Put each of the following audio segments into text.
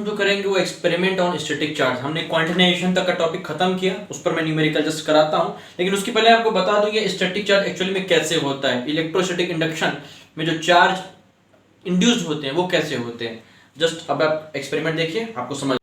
जो करेंगे वो एक्सपेरिमेंट ऑन स्टैटिक चार्ज। हमने क्वांटिनाइजेशन तक का टॉपिक खत्म किया, उस पर मैं न्यूमेरिकल जस्ट कराता हूं, लेकिन उसके पहले आपको बता दूं ये स्टैटिक चार्ज एक्चुअली में कैसे होता है, इलेक्ट्रोस्टैटिक इंडक्शन में जो चार्ज इंड्यूस्ड होते हैं वो कैसे होते हैं। जस्ट अब आप एक्सपेरिमेंट देखिए, आपको समझ।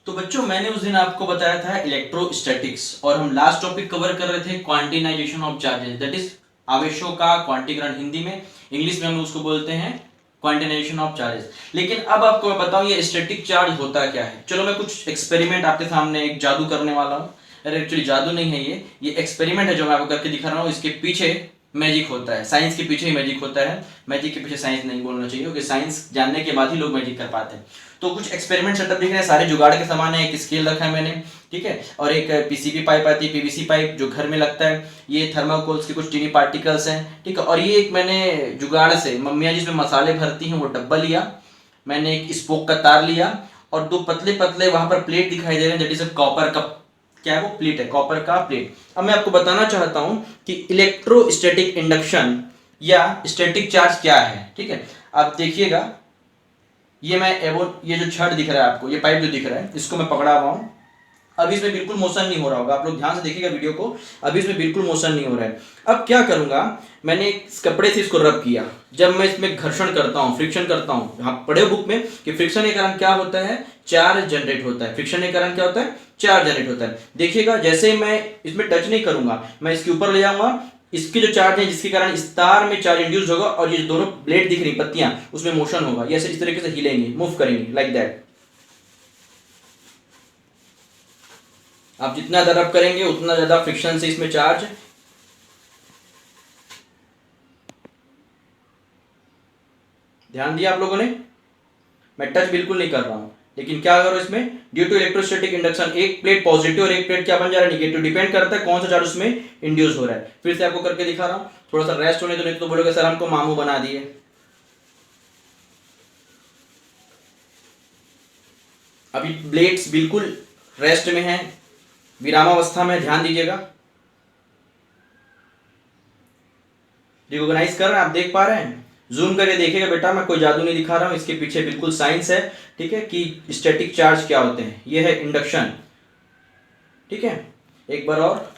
तो बच्चों मैंने उस दिन आपको बताया था इलेक्ट्रोस्टैटिक्स, और हम लास्ट टॉपिक कवर कर रहे थे क्वांटिनाइजेशन ऑफ चार्जेस, दैट इज आवेशों का क्वांटीकरण। हिंदी में, इंग्लिश में हम उसको बोलते हैं क्वांटिनाइजेशन ऑफ चार्जेस। लेकिन अब आपको मैं बताऊं ये स्टैटिक चार्ज होता क्या है। चलो मैं कुछ एक्सपेरिमेंट आपके सामने एक जादू करने वाला हूं। अरे एक्चुअली जादू नहीं है, ये एक्सपेरिमेंट है जो मैं आपको करके दिखा रहा हूं। इसके पीछे मैजिक होता है, साइंस के पीछे ही मैजिक होता है। मैजिक के पीछे साइंस नहीं बोलना चाहिए, क्योंकि साइंस जानने के बाद ही लोग मैजिक कर पाते हैं। तो कुछ एक्सपेरिमेंट सेटअप दिख रहे हैं, सारे जुगाड़ के सामान है। एक स्केल रखा है मैंने, ठीक है, और एक पीसीबी पाइप आती है, पीवीसी पाइप जो घर में लगता है। ये थर्माकोल्स के कुछ टीनी पार्टिकल्स हैं, ठीक है। और ये एक मैंने जुगाड़ से मम्मियाँ जिसमें मसाले भरती हैं वो डब्बा लिया। मैंने एक स्पोक का तार लिया और दो पतले पतले वहां पर प्लेट दिखाई दे रहे हैं, दैट इज कॉपर का, क्या है वो, प्लेट है, कॉपर का प्लेट। अब मैं आपको बताना चाहता हूं कि इलेक्ट्रोस्टैटिक इंडक्शन या स्टैटिक चार्ज क्या है, ठीक है। आप देखिएगा, ये जो छड़ दिख रहा है आपको, ये पाइप जो दिख रहा है, इसको मैं पकड़ा हुआ हूं। अभी इसमें बिल्कुल मोशन नहीं हो रहा होगा, आप लोग ध्यान से देखिएगा वीडियो को। अभी इसमें बिल्कुल मोशन नहीं हो रहा है। अब क्या करूंगा, मैंने इस कपड़े से इसको रब किया। जब मैं इसमें घर्षण करता हूं, फ्रिक्शन करता हूं, यहाँ पढ़े बुक में कि फ्रिक्शन के कारण क्या होता है, चार्ज जनरेट होता है। फ्रिक्शन के कारण क्या होता है, चार्ज जनरेट होता है। देखिएगा, जैसे मैं इसमें टच नहीं करूंगा, मैं इसके ऊपर ले जाऊंगा, इसके जो चार्ज है जिसके कारण इस तार में चार्ज इंड्यूस होगा, और ये दोनों ब्लेड दिख रही पत्तियां, उसमें मोशन होगा। ये ऐसे इस तरीके से हिलेंगे, मूव करेंगे, लाइक दैट। आप जितना ज्यादा रब करेंगे उतना ज्यादा फ्रिक्शन से इसमें चार्ज, ध्यान दिया आप लोगों ने, मैं टच बिल्कुल नहीं कर रहा हूं। लेकिन क्या करो इसमें, ड्यू टू इलेक्ट्रोस्टैटिक इंडक्शन, एक प्लेट पॉजिटिव और एक प्लेट क्या बन जा रहा है, निगेटिव। डिपेंड करता है कौन सा चार्ज उसमें इंड्यूस हो रहा है। फिर से आपको करके दिखा रहा हूं, थोड़ा सा रेस्ट होने दो, नहीं तो बोलोगे सर हमको मामू बना दिए। अभी ब्लेड्स बिल्कुल रेस्ट में है, विरामावस्था में, ध्यान दीजिएगा। रिकॉग्नाइज कर रहे हैं, आप देख पा रहे हैं, जूम करके देखिएगा बेटा, मैं कोई जादू नहीं दिखा रहा हूं, इसके पीछे बिल्कुल साइंस है, ठीक है, कि स्टैटिक चार्ज क्या होते हैं। ये है इंडक्शन, ठीक है। एक बार और,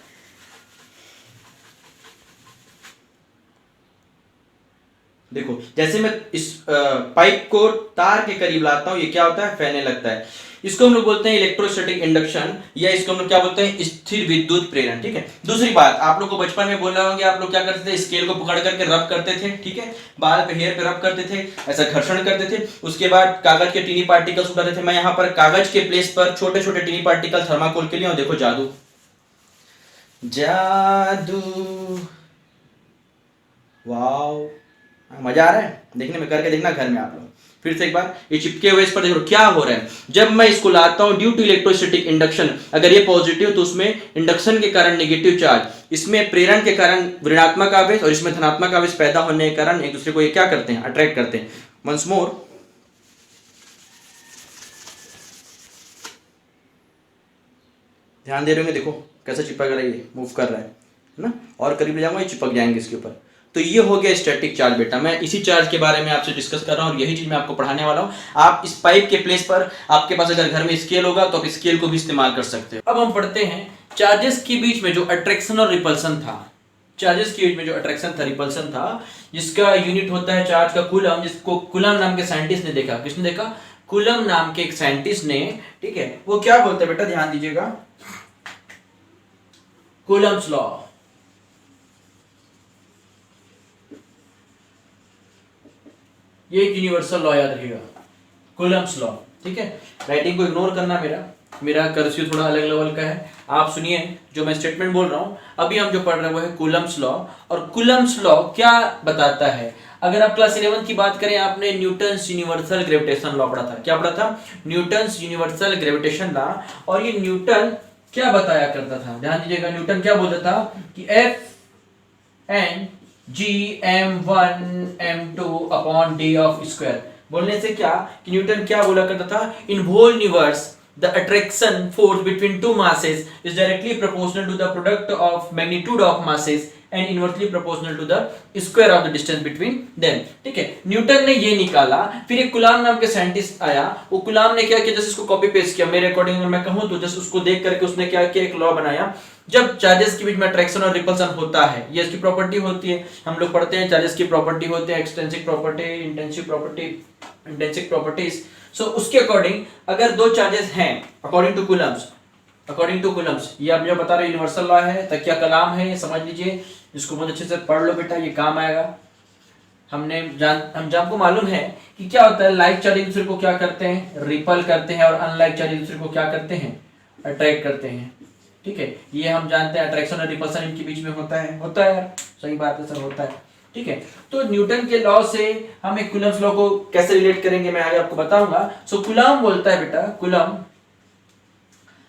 देखो, जैसे मैं इस पाइप को तार के करीब लाता हूं, ये क्या होता है, फैलने लगता है। इसको हम लोग बोलते हैं इलेक्ट्रोस्टैटिक इंडक्शन, या इसको हम लोग क्या बोलते हैं, स्थिर विद्युत प्रेरण, ठीक है। दूसरी बात, आप लोग को बचपन में बोल रहे होंगे, आप लोग क्या करते थे, स्केल को पकड़ करके रब करते थे, ठीक है, बाल पे, हेयर पे रब करते थे, ऐसा घर्षण करते थे। उसके बाद कागज के टीनी पार्टिकल्स उठाते थे। मैं यहाँ पर कागज के प्लेस पर छोटे छोटे टीनी पार्टिकल थर्माकोल के लिए, और देखो जादू, जादू, वाओ, मजा आ रहा है देखने में, करके देखना घर में आप लोग। फिर से एक बार, ये चिपके हुए इस पर देखो क्या हो रहा है। जब मैं इसको लाता हूं, ड्यू टू इलेक्ट्रोस्टैटिक इंडक्शन, अगर ये पॉजिटिव तो उसमें इंडक्शन के कारण नेगेटिव चार्ज, इसमें प्रेरण के कारण ऋणात्मक आवेश, और इसमें धनात्मक आवेश पैदा होने के कारण एक दूसरे को ये क्या करते हैं, अट्रैक्ट करते हैं। वंस मोर, ध्यान दे रहे होंगे, देखो कैसे चिपक रहा है, ये मूव कर रहा है ना, और करीब ले जाऊंगा ये चिपक जाएंगे इसके ऊपर। तो ये हो गया स्टैटिक चार्ज बेटा। मैं इसी चार्ज के बारे में आपसे डिस्कस कर रहा हूं, और यही चीज मैं आपको पढ़ाने वाला हूं। आप इस पाइप के प्लेस पर, आपके पास अगर घर में स्केल होगा तो आप स्केल को भी इस्तेमाल कर सकते हो। अब हम पढ़ते हैं चार्जेस के बीच में जो अट्रैक्शन और रिपल्सन था। चार्जेस के बीच में जो अट्रैक्शन था, रिपल्सन था, जिसका यूनिट होता है चार्ज का कूलम, जिसको कूलम नाम के साइंटिस्ट ने देखा। किसने देखा, कूलम नाम के एक साइंटिस्ट ने, ठीक है। वो क्या बोलते हैं बेटा, ध्यान दीजिएगा, कूलम्स लॉ। ये एक यूनिवर्सल लॉ याद रखिएगा, कूलम्स लॉ, ठीक है। राइटिंग को इग्नोर करना, मेरा कर्सिव थोड़ा अलग लेवल का है। आप सुनिए जो मैं स्टेटमेंट बोल रहा हूं, अभी हम जो पढ़ रहे हैं वो है कूलम्स लॉ। और कूलम्स लॉ क्या बताता है, अगर आप क्लास 11 की बात करें, आपने न्यूटन्स यूनिवर्सल ग्रेविटेशन लॉ पढ़ा था। क्या पढ़ा था, न्यूटन्स यूनिवर्सल ग्रेविटेशन लॉ। और ये न्यूटन क्या बताया करता था, ध्यान दीजिएगा, न्यूटन क्या बोलता था कि F एन Gm1m2 upon D of square. बोलने से क्या कि न्यूटन क्या बोला करता था, in whole universe the attraction force between two masses is directly proportional to the product of magnitude of masses and inversely proportional to the square of the distance between them. ठीक है, Newton ने ये निकाला। फिर एक कुलाम नाम के scientist आया, वो कुलाम ने क्या किया, जैसे इसको कॉपी पेस्ट किया मेरे अकॉर्डिंग अगर मैं कहूं तो, जस्ट उसको देख करके उसने क्या किया, एक लॉ बनाया। जब चार्जेस के बीच में अट्रैक्शन और रिपल्सन होता है, ये इसकी प्रॉपर्टी होती है, हम लोग पढ़ते हैं चार्जेस की प्रॉपर्टी होती है, extensive property, intensive property, intensive properties. So उसके अकॉर्डिंग अगर दो चार्जेस हैं अकॉर्डिंग टू कूलम्स, ये आप जो बता रहे यूनिवर्सल लॉ है, तकिया कलाम है, ये समझ लीजिए, इसको बहुत अच्छे से पढ़ लो बेटा, ये काम आएगा। हम आपको मालूम है कि क्या होता है, लाइक चार्ज एक दूसरे को क्या करते हैं, रिपल करते हैं, और अनलाइक चार्ज एक दूसरे को क्या करते हैं, अट्रैक्ट करते हैं। ठीक है, ये हम जानते हैं, अट्रैक्शन और रिपल्सन इनके बीच में होता है यार, सही बात है सर, होता है। ठीक है, तो न्यूटन के लॉ से हम एक कूलम्स लॉ को कैसे रिलेट करेंगे मैं आगे आपको बताऊंगा। सो कूलम बोलता है बेटा, कूलम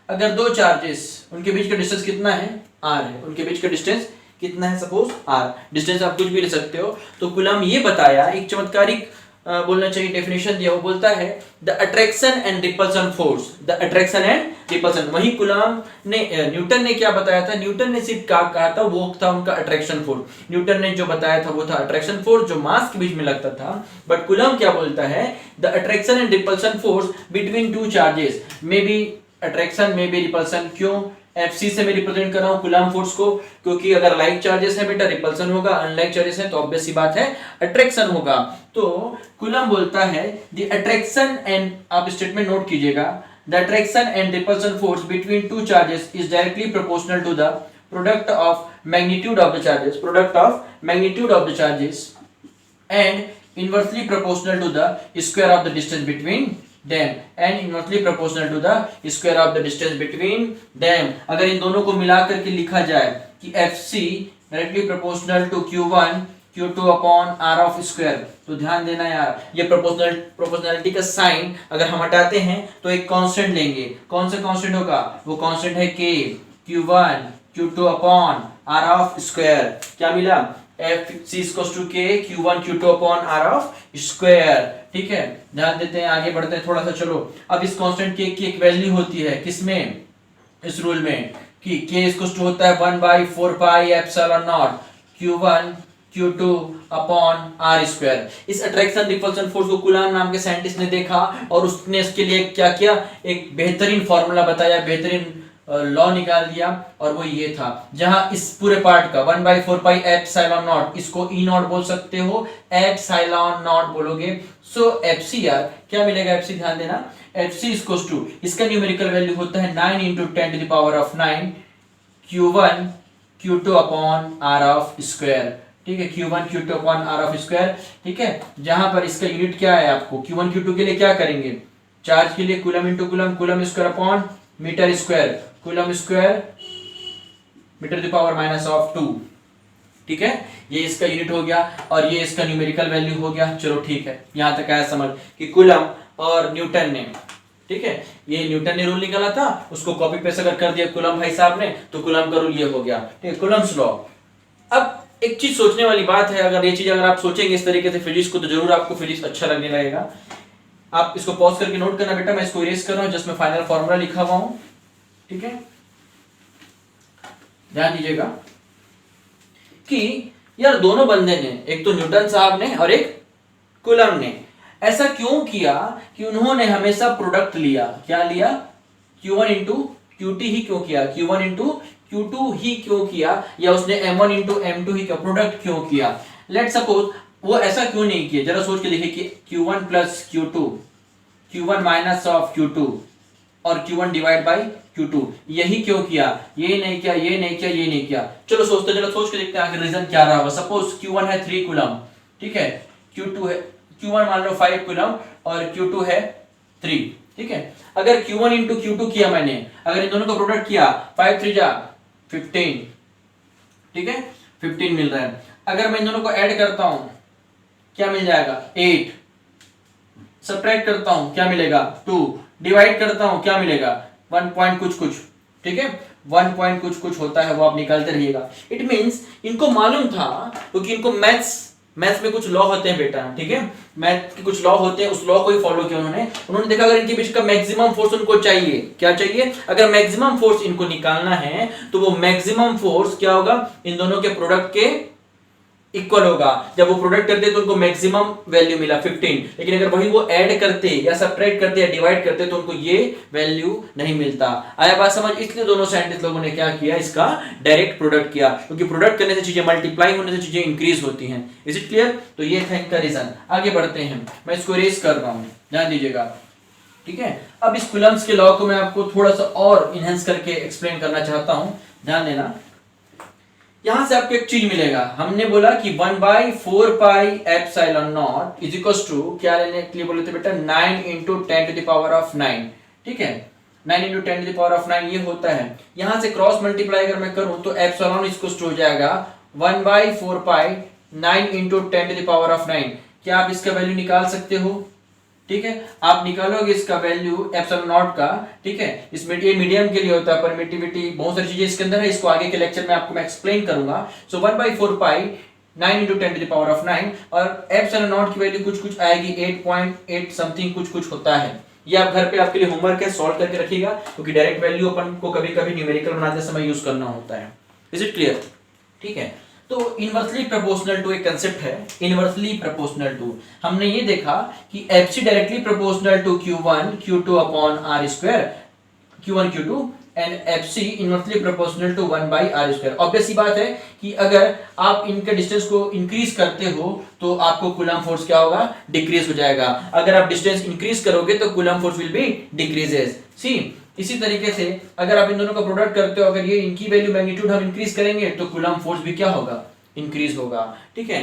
अगर दो चार्जेस उनके बीच का डिस्टेंस कितना है, r है, उनके बीच का डिस्टेंस कितना है, सपोज r, डिस्टेंस आप कुछ भी ले सकते हो। तो कूलम ये बताया, एक चमत्कारिक बोलना चाहिए डेफिनेशन दिया, वो बोलता है the attraction and repulsion force, the attraction and repulsion. वही कूलम ने, न्यूटन ने क्या बताया था, न्यूटन ने सिर्फ क्या कहा था, वो था उनका अट्रैक्शन फोर्स। न्यूटन ने जो बताया था वो था अट्रैक्शन फोर्स, जो मास के बीच में लगता था। बट कूलम क्या बोलता है, the attraction and repulsion force between two charges may be attraction में भी रिपल्सन। क्यों, Fc से मैं रिप्रेजेंट कर रहा हूं कूलम फोर्स को, क्योंकि अगर लाइक चार्जेस है बेटा रिपल्सन होगा, अनलाइक चार्जेस है तो ऑब्वियस सी बात है अट्रैक्शन होगा। तो कूलम बोलता है द अट्रैक्शन एंड, आप स्टेटमेंट नोट कीजिएगा, the attraction and repulsion force between two charges is directly proportional to the product of magnitude of the charges, product of magnitude of the charges and inversely proportional to the square of the distance between them and inversely proportional to the square of the distance between them। अगर इन दोनों को मिलाकर के लिखा जाए कि Fc directly proportional to Q1 Q2 upon R of square, तो ध्यान देना यार, ये प्रोपोर्शनलिटी का साइन अगर हम हटाते हैं तो एक कांस्टेंट लेंगे। कौन सा कांस्टेंट होगा, वो कांस्टेंट है K, Q1 Q2 upon R of square। क्या मिला, Fc equals to K Q1 Q2 upon R of square। ठीक है, ध्यान देते हैं, आगे बढ़ते हैं थोड़ा सा। चलो, अब इस कांस्टेंट K की एक वैल्यू होती है किसमें, इस रूल में, कि K इक्वल टू होता है 1/4 pi epsilon not Q1 Q2 upon R square. इस अट्रैक्शन रिपल्सन फोर्स को कूलम नाम के साइंटिस्ट ने देखा और उसने इसके लिए क्या किया, एक बेहतरीन फॉर्मूला बताया, बेहतरीन लॉ निकाल दिया, और वो ये था, जहां इस पूरे पार्ट का 1/4 पाई एप्सिलॉन नॉट, इसको ई नॉट बोल सकते हो, एप्सिलॉन नॉट बोलोगे। सो Fc यार क्या मिलेगा, Fc ध्यान देना, Fc इक्वल्स टू, इसका न्यूमेरिकल वैल्यू होता है 9 × 10⁻⁹ Q1 Q2 upon R of square. ठीक है, Q1 Q2 upon R of square. ठीक है, जहां पर इसका यूनिट क्या है, आपको Q1 Q2 के लिए क्या करेंगे, चार्ज के लिए coulomb into coulomb, coulomb square upon metre square, coulomb square metre to power -2। ठीक है, ये इसका यूनिट हो गया और ये इसका न्यूमेरिकल वैल्यू हो गया। चलो ठीक है, यहां तक आया समझ कि कूलम और न्यूटन ने, ठीक है, ये न्यूटन ने रूल निकाला था, उसको कॉपी पेस्ट अगर कर दिया कूलम भाई साहब ने, तो कूलम का रूल ये हो गया। ठीक है, कूलम्स लॉ। अब एक चीज सोचने वाली बात है, अगर ये चीज अगर आप सोचेंगे इस तरीके से फिजिक्स को, तो जरूर आपको फिजिक्स अच्छा लगने लगेगा। आप इसको पॉज करके नोट करना बेटा, मैं इसको इरेज कर रहा हूं, जस्ट मैं फाइनल फॉर्मूला लिखा हुआ हूं। ठीक है, ध्यान दीजिएगा कि यार दोनों बंदे ने, एक तो न्यूटन साहब ने और एक कूलम ने, ऐसा क्यों किया कि उन्होंने हमेशा प्रोडक्ट लिया। क्या लिया, Q1 इंटू Qt ही क्यों किया, Q1 इंटू Q2 ही क्यों किया, या उसने M1 इंटू M2 ही क्यों, प्रोडक्ट क्यों किया। लेट सपोज वो ऐसा क्यों नहीं किया, जरा सोच के देखिए कि Q1 plus Q2, Q1 minus of Q2 और Q1 डिवाइड बाई Q2, यही क्यों किया, ये नहीं किया, ये नहीं किया, ये नहीं किया। चलो सोचते, चलो सोच के देखते हैं आखिर रीजन क्या रहा होगा। सपोज Q1 है 3 कूलम, ठीक है, Q2 है, Q1 मान लो 5 कूलम और Q2 है 3। ठीक है, अगर Q1 इंटू Q2 किया मैंने, अगर इन दोनों का प्रोडक्ट किया, 5 3 जा 15, ठीक है, 15 मिल रहा है। अगर मैं इन दोनों को ऐड करता हूं क्या मिल जाएगा, 8, सब्ट्रैक्ट करता हूं क्या मिलेगा, 2, डिवाइड करता हूं क्या मिलेगा, 1 पॉइंट कुछ कुछ। ठीक है, 1 पॉइंट कुछ कुछ होता है, वो आप निकालते रहिएगा। इट मींस इनको मालूम था, क्योंकि इनको मैथ्स मैथ्स में कुछ लॉ होते हैं बेटा, ठीक है, मैथ के कुछ लॉ होते हैं, उस लॉ को ही फॉलो किया उन्होंने देखा अगर इनके बीच का मैक्सिमम फोर्स उनको चाहिए, क्या चाहिए, अगर मैक्सिमम फोर्स इनको निकालना है तो वो मैक्सिमम फोर्स क्या होगा, इन दोनों के प्रोडक्ट के इक्वल होगा। जब वो प्रोडक्ट करते तो उनको मैक्सिमम वैल्यू मिला 15, लेकिन अगर वही वो ऐड करते या सब्ट्रैक्ट करते या डिवाइड करते तो उनको ये वैल्यू नहीं मिलता। आया बात समझ? इसलिए दोनों साइंटिस्ट लोगों ने क्या किया, इसका डायरेक्ट प्रोडक्ट किया, क्योंकि प्रोडक्ट करने से चीजें मल्टीप्लाई होने से चीजें इंक्रीज होती हैं। Is it clear? तो ये था इनका रीजन। आगे बढ़ते हैं, मैं इसको रेस कर रहा हूं, ध्यान दीजिएगा, ठीक है। अब इस कूलम्स के लॉ को मैं आपको थोड़ा सा और इनहेंस करके एक्सप्लेन करना चाहता हूं, ध्यान देना। यहां से आपको एक चीज मिलेगा, हमने बोला कि 1/4 pi epsilon naught is equal to क्या लेने के लिए बोले थे बेटा, 9 × 10⁻⁹, ठीक है, 9 × 10⁻⁹ ये होता है। यहां से क्रॉस मल्टीप्लाई अगर मैं करूं तो एप्सिलॉन इक्वल टू हो जाएगा 1/4 पाई 9 × 10⁻⁹। क्या आप इसका वैल्यू निकाल सकते हो? ठीक है, आप निकालोगे इसका वैल्यू एप्सिलॉन नॉट का, ठीक है, इसमें ये मीडियम के लिए होता है, परमिटिविटी बहुत सारी चीजें इसके अंदर है, इसको आगे के लेक्चर में आपको मैं एक्सप्लेन करूंगा। सो 1/4 पाई 9 × 10⁻⁹ और एप्सिलॉन नॉट की वैल्यू कुछ कुछ आएगी 8.8 समथिंग कुछ कुछ होता है। ये आप घर पे आपके लिए होमवर्क है, सॉल्व करके रखिएगा, क्योंकि डायरेक्ट वैल्यू अपन को कभी कभी न्यूमेरिकल बनाते समय यूज करना होता है। Is it clear? ठीक है, तो इनवर्सली प्रोपोर्शनल टू एक कंसेप्ट है, इनवर्सली प्रोपोर्शनल टू। हमने ये देखा कि FC directly proportional to Q1 Q2 upon R², Q1 Q2 and FC inversely proportional to 1/R²। Obvious सी बात है कि अगर आप इनके डिस्टेंस को इंक्रीज करते हो तो आपको कूलम फोर्स क्या होगा, डिक्रीज हो जाएगा। अगर आप डिस्टेंस इंक्रीज करोगे तो coulomb force will be decreases. See इसी तरीके से अगर आप इन दोनों का प्रोडक्ट करते हो, अगर ये इनकी वैल्यू मैग्नीट्यूड हम इंक्रीज करेंगे तो कूलम फोर्स भी क्या होगा, इंक्रीज होगा। ठीक है,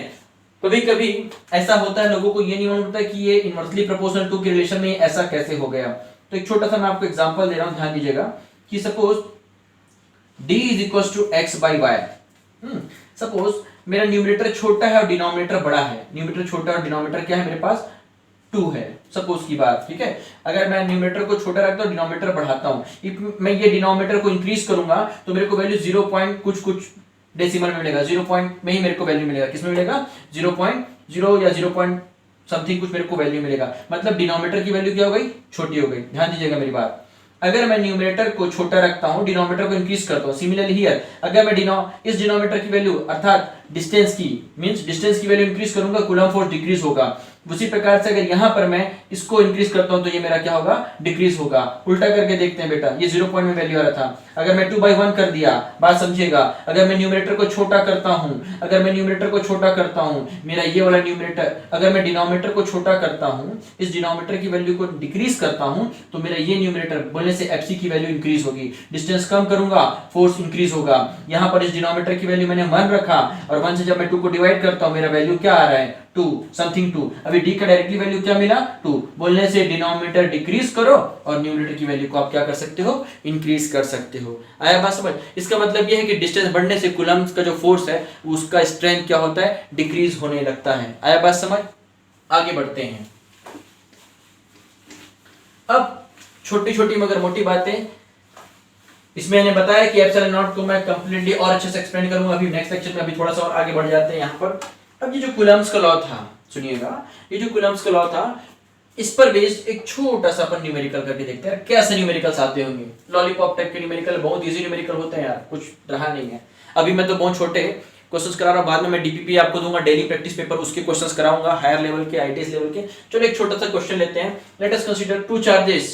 कभी कभी ऐसा होता है, लोगों को ये नहीं मालूम होता कि ये इनवर्सली प्रोपोर्शनल टू के रिलेशन में ऐसा कैसे हो गया। तो एक छोटा सा मैं आपको एग्जांपल दे रहा हूं, ध्यान दीजिएगा कि सपोज d = x/y। सपोज मेरा न्यूमरेटर छोटा है और डिनोमिनेटर बड़ा है, न्यूमरेटर छोटा और डिनोमिनेटर क्या है मेरे पास 2 है, सपोज की बात, ठीक है। अगर मैं न्यूमरेटर को छोटा रखता हूं, डिनोमिनेटर बढ़ाता हूं, मैं ये डिनोमिनेटर को इंक्रीज करूंगा तो मेरे को वैल्यू 0 पॉइंट कुछ कुछ डेसिमल में मिलेगा, 0 पॉइंट में ही मेरे को वैल्यू मिलेगा, किसमें मिलेगा, 0.0 या 0 पॉइंट समथिंग कुछ मेरे को वैल्यू मिलेगा। मतलब डिनोमिनेटर की वैल्यू क्या हो गई, छोटी हो गई। ध्यान दीजिएगा मेरी बात, अगर मैं न्यूमरेटर को छोटा रखता हूं, डिनोमिनेटर को इंक्रीज करता हूं, सिमिलरली हियर अगर मैं इस डिनोमिनेटर की वैल्यू अर्थात डिस्टेंस की डिस्टेंस की वैल्यू इंक्रीज करूंगा, कूलम फोर्स डिक्रीज होगा। उसी प्रकार से अगर यहां पर मैं इसको इंक्रीज करता हूं तो ये मेरा क्या होगा, डिक्रीज होगा। उल्टा करके देखते हैं बेटा, ये 0 पॉइंट में वैल्यू आ रहा था, अगर मैं 2/1 कर दिया, बात समझिएगा, अगर मैं न्यूमरेटर को छोटा करता हूं, अगर मैं न्यूमरेटर को छोटा करता हूं, मेरा ये वाला न्यूमरेटर, अगर मैं डिनोमिनेटर को छोटा करता हूं, इस डिनोमिनेटर की वैल्यू को डिक्रीज करता हूं तो मेरा ये न्यूमरेटर बोलने से एफसी की वैल्यू इंक्रीज होगी। डिस्टेंस कम करूंगा, फोर्स इंक्रीज होगा। यहां पर इस डिनोमिनेटर की वैल्यू मैंने 1 रखा और 1 से जब मैं 2 को डिवाइड करता हूं, मेरा वैल्यू क्या आ रहा है, 2 समथिंग 2। अभी d का डायरेक्टली वैल्यू क्या मिला, 2। बोलने से डिनोमिनेटर डिक्रीज करो और न्यूमरेटर की वैल्यू को आप क्या कर सकते हो, इंक्रीज कर सकते हो। आया बात समझ? इसका मतलब यह है कि डिस्टेंस बढ़ने से कूलम का जो फोर्स है उसका स्ट्रेंथ क्या होता है, डिक्रीज होने लगता है। आया बात समझ? आगे बढ़ते हैं। अब छोटी छोटी मगर मोटी बातें, इसमें मैंने बताया कि एप्सिलॉन नॉट को मैं कंप्लीटली और अच्छे से एक्सप्लेन करूंगा अभी नेक्स्ट लेक्चर में। अभी थोड़ा सा और आगे बढ़ जाते हैं यहाँ पर। अब ये जो कूलम्स का लॉ था, सुनिएगा, ये जो कूलम्स का लॉ था, इस पर बेस्ड एक छोटा सा अपन न्यूमेरिकल करके देखते हैं कैसे न्यूमेरिकल्स आते होंगे। लॉलीपॉप टाइप के न्यूमेरिकल बहुत इजी न्यूमेरिकल होते हैं यार, कुछ रहा नहीं है। अभी मैं तो बहुत छोटे क्वेश्चंस करा रहा हूं, बाद में मैं डीपीपी आपको दूंगा, डेली प्रैक्टिस पेपर, उसके क्वेश्चंस कराऊंगा हायर लेवल के, आईटीएस लेवल के। चलो एक छोटा सा क्वेश्चन लेते हैं। लेट अस कंसीडर 2 चार्जेस,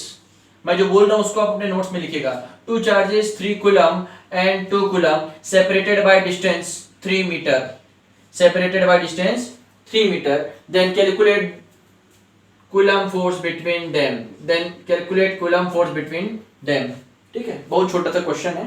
मैं जो बोल रहा हूं उसको आप अपने नोट्स में लिखिएगा। 2 charges 3 coulomb and 2 coulomb separated by distance 3 metre, separated by distance 3 meter, then calculate coulomb force between them, then calculate coulomb force between them। ठीक है, बहुत छोटा सा क्वेश्चन है।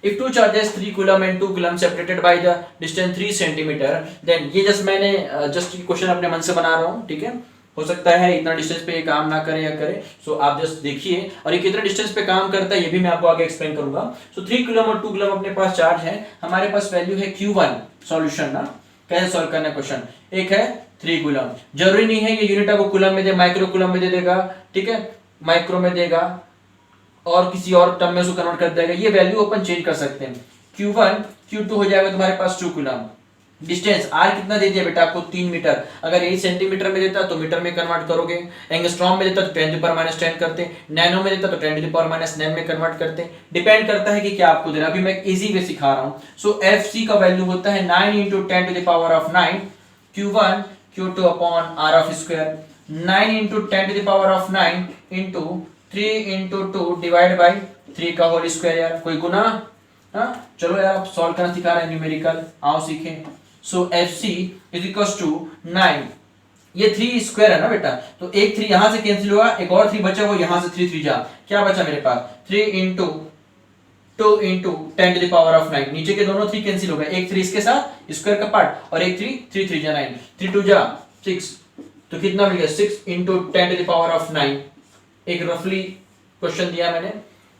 If 2 charges 3 coulomb and 2 coulomb separated by the distance 3 centimeter, then ये just मैंने just question अपने मन से बना रहा हूँ, ठीक है। हो सकता है इतना डिस्टेंस पे ये काम ना करे या करे, सो आप जस्ट देखिए। और ये कितना डिस्टेंस पे काम करता है ये भी मैं आपको आगे एक्सप्लेन करूंगा। सो 3 कूलम और 2 कूलम अपने पास चार्ज है, हमारे पास वैल्यू है Q1। सॉल्यूशन ना, कैसे सॉल्व करना है क्वेश्चन, एक है 3 कूलम, जरूरी नहीं है ये यूनिट आपको कूलम में दे, माइक्रो कूलम में दे देगा, ठीक है, माइक्रो में देगा और किसी और टर्म में उसको कन्वर्ट कर देगा, ये वैल्यू अपन चेंज कर सकते हैं। Q1 Q2 हो जाएगा तुम्हारे पास 2 कूलम, डिस्टेंस आर कितना दे दिया बेटा आपको 3 मीटर, अगर यही सेंटीमीटर में देता तो मीटर में कन्वर्ट करोगे, एंगस्ट्रॉम में देता तो 10⁻⁻10 करते, नैनो में देता तो 10⁻⁹ में कन्वर्ट करते, डिपेंड करता है कि क्या आपको दे रहा है। अभी मैं इजी वे सिखा रहा हूं। सो एफसी का वैल्यू होता है 9 × 10⁻⁹ Q1 Q2 upon r of square, 9 × 10⁻⁹ into 3 × 2 divide by 3 का होल स्क्वायर। यार कोई गुना? हाँ चलो यार आप सॉल्व करना सिखा रहे हैं न्यूमेरिकल, आओ सीखें। सो FC इज इक्वल्स टू 9, ये 3 स्क्वायर है ना बेटा, तो एक 3 यहां से कैंसिल हुआ, एक और 3 बचा, वो यहां से 3 3 जा, क्या बचा मेरे पास 3 × 2 × 10⁻⁹, नीचे के दोनों 3 कैंसिल हो गए, एक 3 इसके साथ स्क्वायर का पार्ट और एक 3 3 3 जा 9, 3 2 जा 6, तो कितना मिल गया 6 × 10⁻⁹। एक रफली क्वेश्चन दिया मैंने,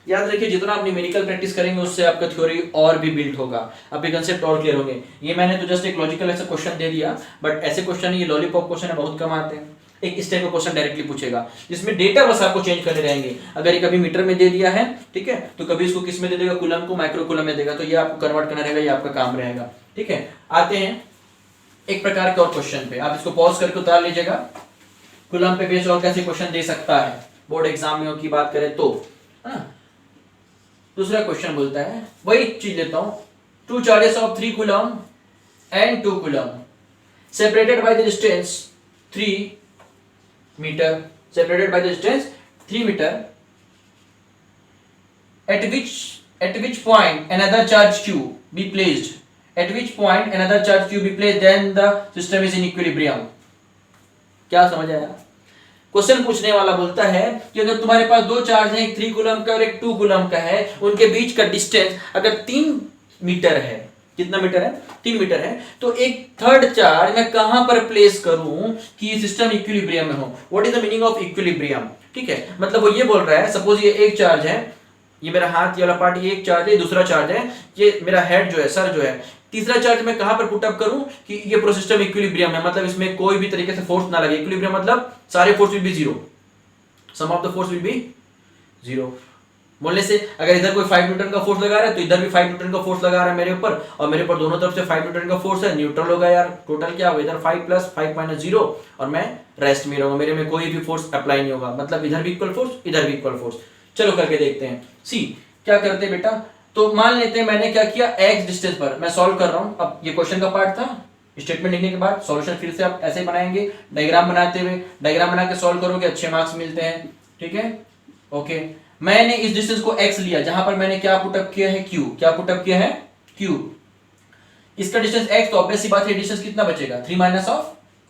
याद रखिए जितना आप न्यूमेरिकल प्रैक्टिस करेंगे उससे आपका थ्योरी और भी बिल्ड होगा, आपके कंसेप्ट और क्लियर होंगे। ये मैंने तो जस्ट एक लॉजिकल ऐसा क्वेश्चन दे दिया, बट ऐसे क्वेश्चन ये लॉलीपॉप क्वेश्चन है, बहुत कम आते हैं। एक इस टाइप का क्वेश्चन डायरेक्टली पूछेगा जिसमें डेटा बस आपको चेंज करने रहेंगे। अगर ये कभी मीटर में दे दिया है, ठीक है, तो कभी इसको किस में दे देगा, कूलम को माइक्रो कूलम में देगा, तो ये आपको कन्वर्ट करना रहेगा, ये आपका काम रहेगा। ठीक है, आते हैं एक प्रकार के और क्वेश्चन पे, आप इसको पॉज करके उतार लीजिएगा। कूलम पे बेस्ड और कैसे क्वेश्चन दे सकता है बोर्ड एग्जाम में की बात करें तो। दूसरा क्वेश्चन बोलता है, वही चीज लेता हूं, 2 charges of 3 coulomb and 2 coulomb separated by the distance 3 metre, separated by the distance 3 meter, at which point another charge q be placed, at which point another charge q be placed, then the system is in equilibrium। क्या समझ आया? Question पूछने वाला बोलता है कि अगर तुम्हारे पास 2 चार्ज हैं, एक 3 कूलम का और एक 2 कूलम का है, उनके बीच का डिस्टेंस अगर 3 मीटर है, कितना मीटर है 3 मीटर है, तो एक थर्ड चार्ज मैं कहां पर प्लेस करूं कि सिस्टम इक्विलिब्रियम में हो। What is the meaning of equilibrium? ठीक है, मतलब वो ये बोल रहा है, सपोज ये एक चार्ज है, ये मेरा हाथ वाला पार्ट, ये एक चार्ज है, दूसरा चार्ज है, ये मेरा हेड जो है, सर जो है, तीसरा चार्ज मैं कहां पर पुट अप करूं कि ये पूरा सिस्टम इक्विलिब्रियम है, मतलब इसमें कोई भी तरीके से फोर्स ना लगे। इक्विलिब्रियम मतलब सारे force will be zero, sum of the force will be zero. बोलने से अगर इधर कोई 5 न्यूटन का फोर्स लगा रहा है तो इधर भी 5 न्यूटन का फोर्स लगा रहा है मेरे ऊपर, और मेरे ऊपर दोनों तरफ से 5 न्यूटन का फोर्स है, न्यूट्रल होगा यार। टोटल क्या होगा, इधर 5 + 5 - 0, और मैं रेस्ट में रहूंगा, मेरे में कोई भी फोर्स अप्लाई नहीं होगा, मतलब इधर भी इक्वल फोर्स, इधर भी इक्वल फोर्स। चलो करके देखते हैं। सी क्या करते हैं बेटा, तो मान लेते हैं मैंने क्या किया, x डिस्टेंस पर मैं सॉल्व कर रहा हूं। अब ये क्वेश्चन का पार्ट था, स्टेटमेंट लिखने के बाद सॉल्यूशन फिर से आप ऐसे बनाएंगे, डायग्राम बनाते हुए, डायग्राम बना के सॉल्व करोगे, अच्छे मार्क्स मिलते हैं। ठीक है, ओके। मैंने इस डिस्टेंस को x लिया, जहां पर मैंने क्या पुटअप किया है, q, क्या पुटअप किया है, q। इसका डिस्टेंस x, तो ऑब्वियस सी बात है डिस्टेंस कितना बचेगा, 3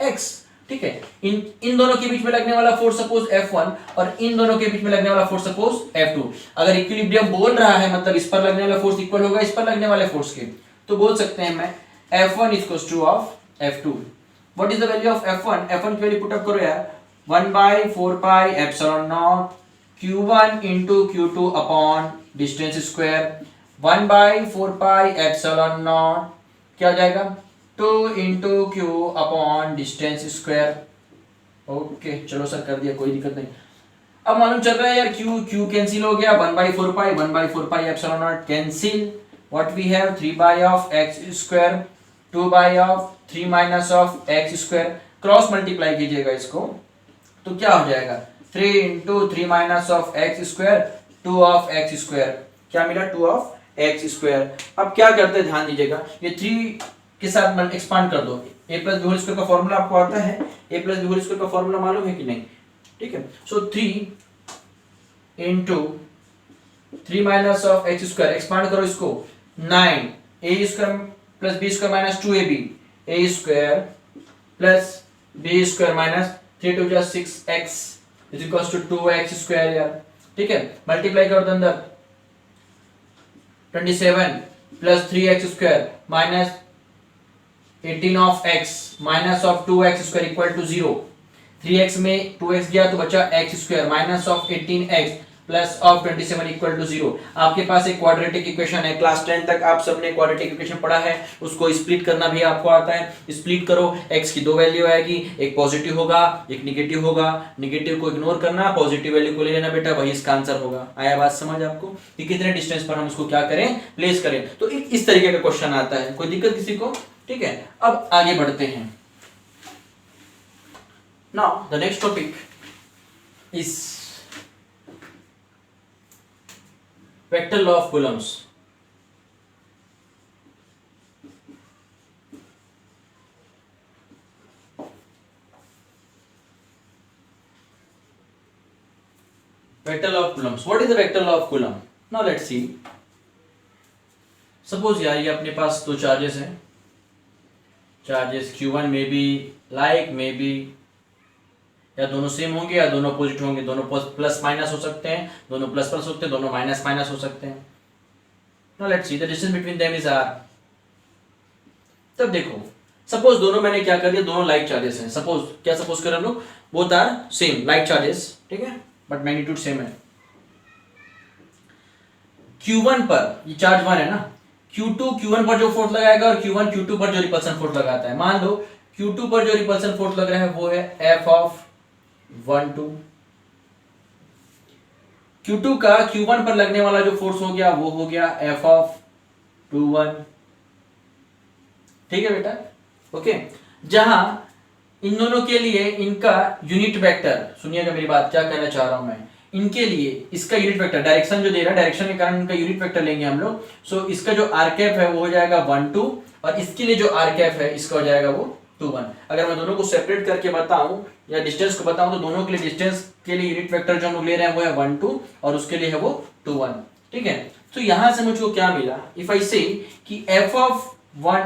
- x। ठीक है, इन दोनों के बीच में लगने वाला फोर्स सपोज F1 और इन दोनों के बीच में लगने वाला फोर्स सपोज F2। अगर इक्विलिब्रियम बोल रहा है मतलब इस पर लगने वाला फोर्स इक्वल होगा इस पर लगने वाले फोर्स के, तो बोल सकते हैं मैं F1 = of F2। What is the value of F1? F1 की वैल्यू पुट अप करो यार, 1/4πε0 Q1 × Q2 upon distance square, 1/4πε0 क्या हो जाएगा, 2 × Q upon distance square. Okay चलो सर कर दिया, कोई दिक्कत नहीं। अब मालूम चल रहा है यार Q कैंसिल हो गया, 1/4π cancel. What we have, 3/(x²), 2/(3 - x²), cross multiply कीजिएगा इसको, तो क्या हो जाएगा, 3 × 3 - (x²), 2(x²), क्या मिला, 2(x²). अब क्या करते हैं ध्यान दीजिएगा, ये 3 के साथ एक्सपांड कर दो, a + b² का फॉर्मूला आपको आता है, a + b² का फॉर्मूला मालूम है कि नहीं? ठीक है, सो 3 × 3 - (x²), एक्सपांड करो इसको, 9 a² + b² - 2ab, a² + b² - 3 2 = 6x = 2x² यार। ठीक है, मल्टीप्लाई कर दो अंदर, 27 + 3x² - 18 of x minus of 2x² = 0। 3x में 2x गया तो बचा x² minus of 18x plus of 27 = 0। आपके पास एक क्वाड्रेटिक इक्वेशन है, क्लास 10 तक आप सबने क्वाड्रेटिक इक्वेशन पढ़ा है, उसको स्प्लिट करना भी आपको आता है। स्प्लिट करो, x की 2 वैल्यू आएगी, एक पॉजिटिव होगा एक निगेटिव होगा, निगेटिव को इग्नोर करना, पॉजिटिव वैल्यू को ले लेना बेटा, वही इसका आंसर होगा। आया बात समझ आपको कि कितने डिस्टेंस पर हम उसको क्या करें, प्लेस करें। तो इस तरीके का क्वेश्चन आता है, कोई दिक्कत किसी को? ठीक है, अब आगे बढ़ते हैं। Now the next topic is vector law of Coulomb's. Vector law of Coulombs. What is the vector law of Coulomb? Now let's see. Suppose यार ये अपने पास दो चार्जेस हैं, चार्जेस Q1 में भी लाइक में भी, या दोनों सेम होंगे या दोनों अपोजिट होंगे, दोनों प्लस माइनस हो सकते हैं, दोनों प्लस प्लस हो सकते हैं, दोनों माइनस माइनस हो सकते हैं। Now let's see the distance between them is r. तब देखो, सपोज दोनों मैंने क्या कर दिया, दोनों लाइक चार्जेस हैं। सपोज क्या सपोज करें हम लोग, both are same like charges, ठीक है, बट मैग्नीट्यूड सेम है। Q1 पर ये चार्ज 1 है ना, Q2 Q1 पर जो फोर्स लगाएगा और Q1 Q2 पर जो रिपल्सन फोर्स लगाता है। मान लो Q2 पर जो रिपल्सन फोर्स लग रहा है वो है F ऑफ 1 2। Q2 का Q1 पर लगने वाला जो फोर्स हो गया वो हो गया F ऑफ 2 1। ठीक है बेटा, ओके। जहां इन दोनों के लिए इनका यूनिट वेक्टर, सुनिएगा मेरी बात, क्या कहना चाह रहा हूं मैं, इनके लिए इसका यूनिट वेक्टर, डायरेक्शन जो दे रहा है, डायरेक्शन के कारण इनका यूनिट वेक्टर लेंगे हम लोग। सो इसका जो आर कैप है वो हो जाएगा 1 2, और इसके लिए जो आर कैप है इसका हो जाएगा वो 2 1। अगर मैं दोनों को सेपरेट करके बताऊं या डिस्टेंस को बताऊं तो दोनों के लिए डिस्टेंस के लिए यूनिट वेक्टर जो हम लोग ले रहे हैं वो है 1 2, और उसके लिए है वो 2 1। ठीक है, तो यहां से मुझको क्या मिला, इफ आई से कि f ऑफ 1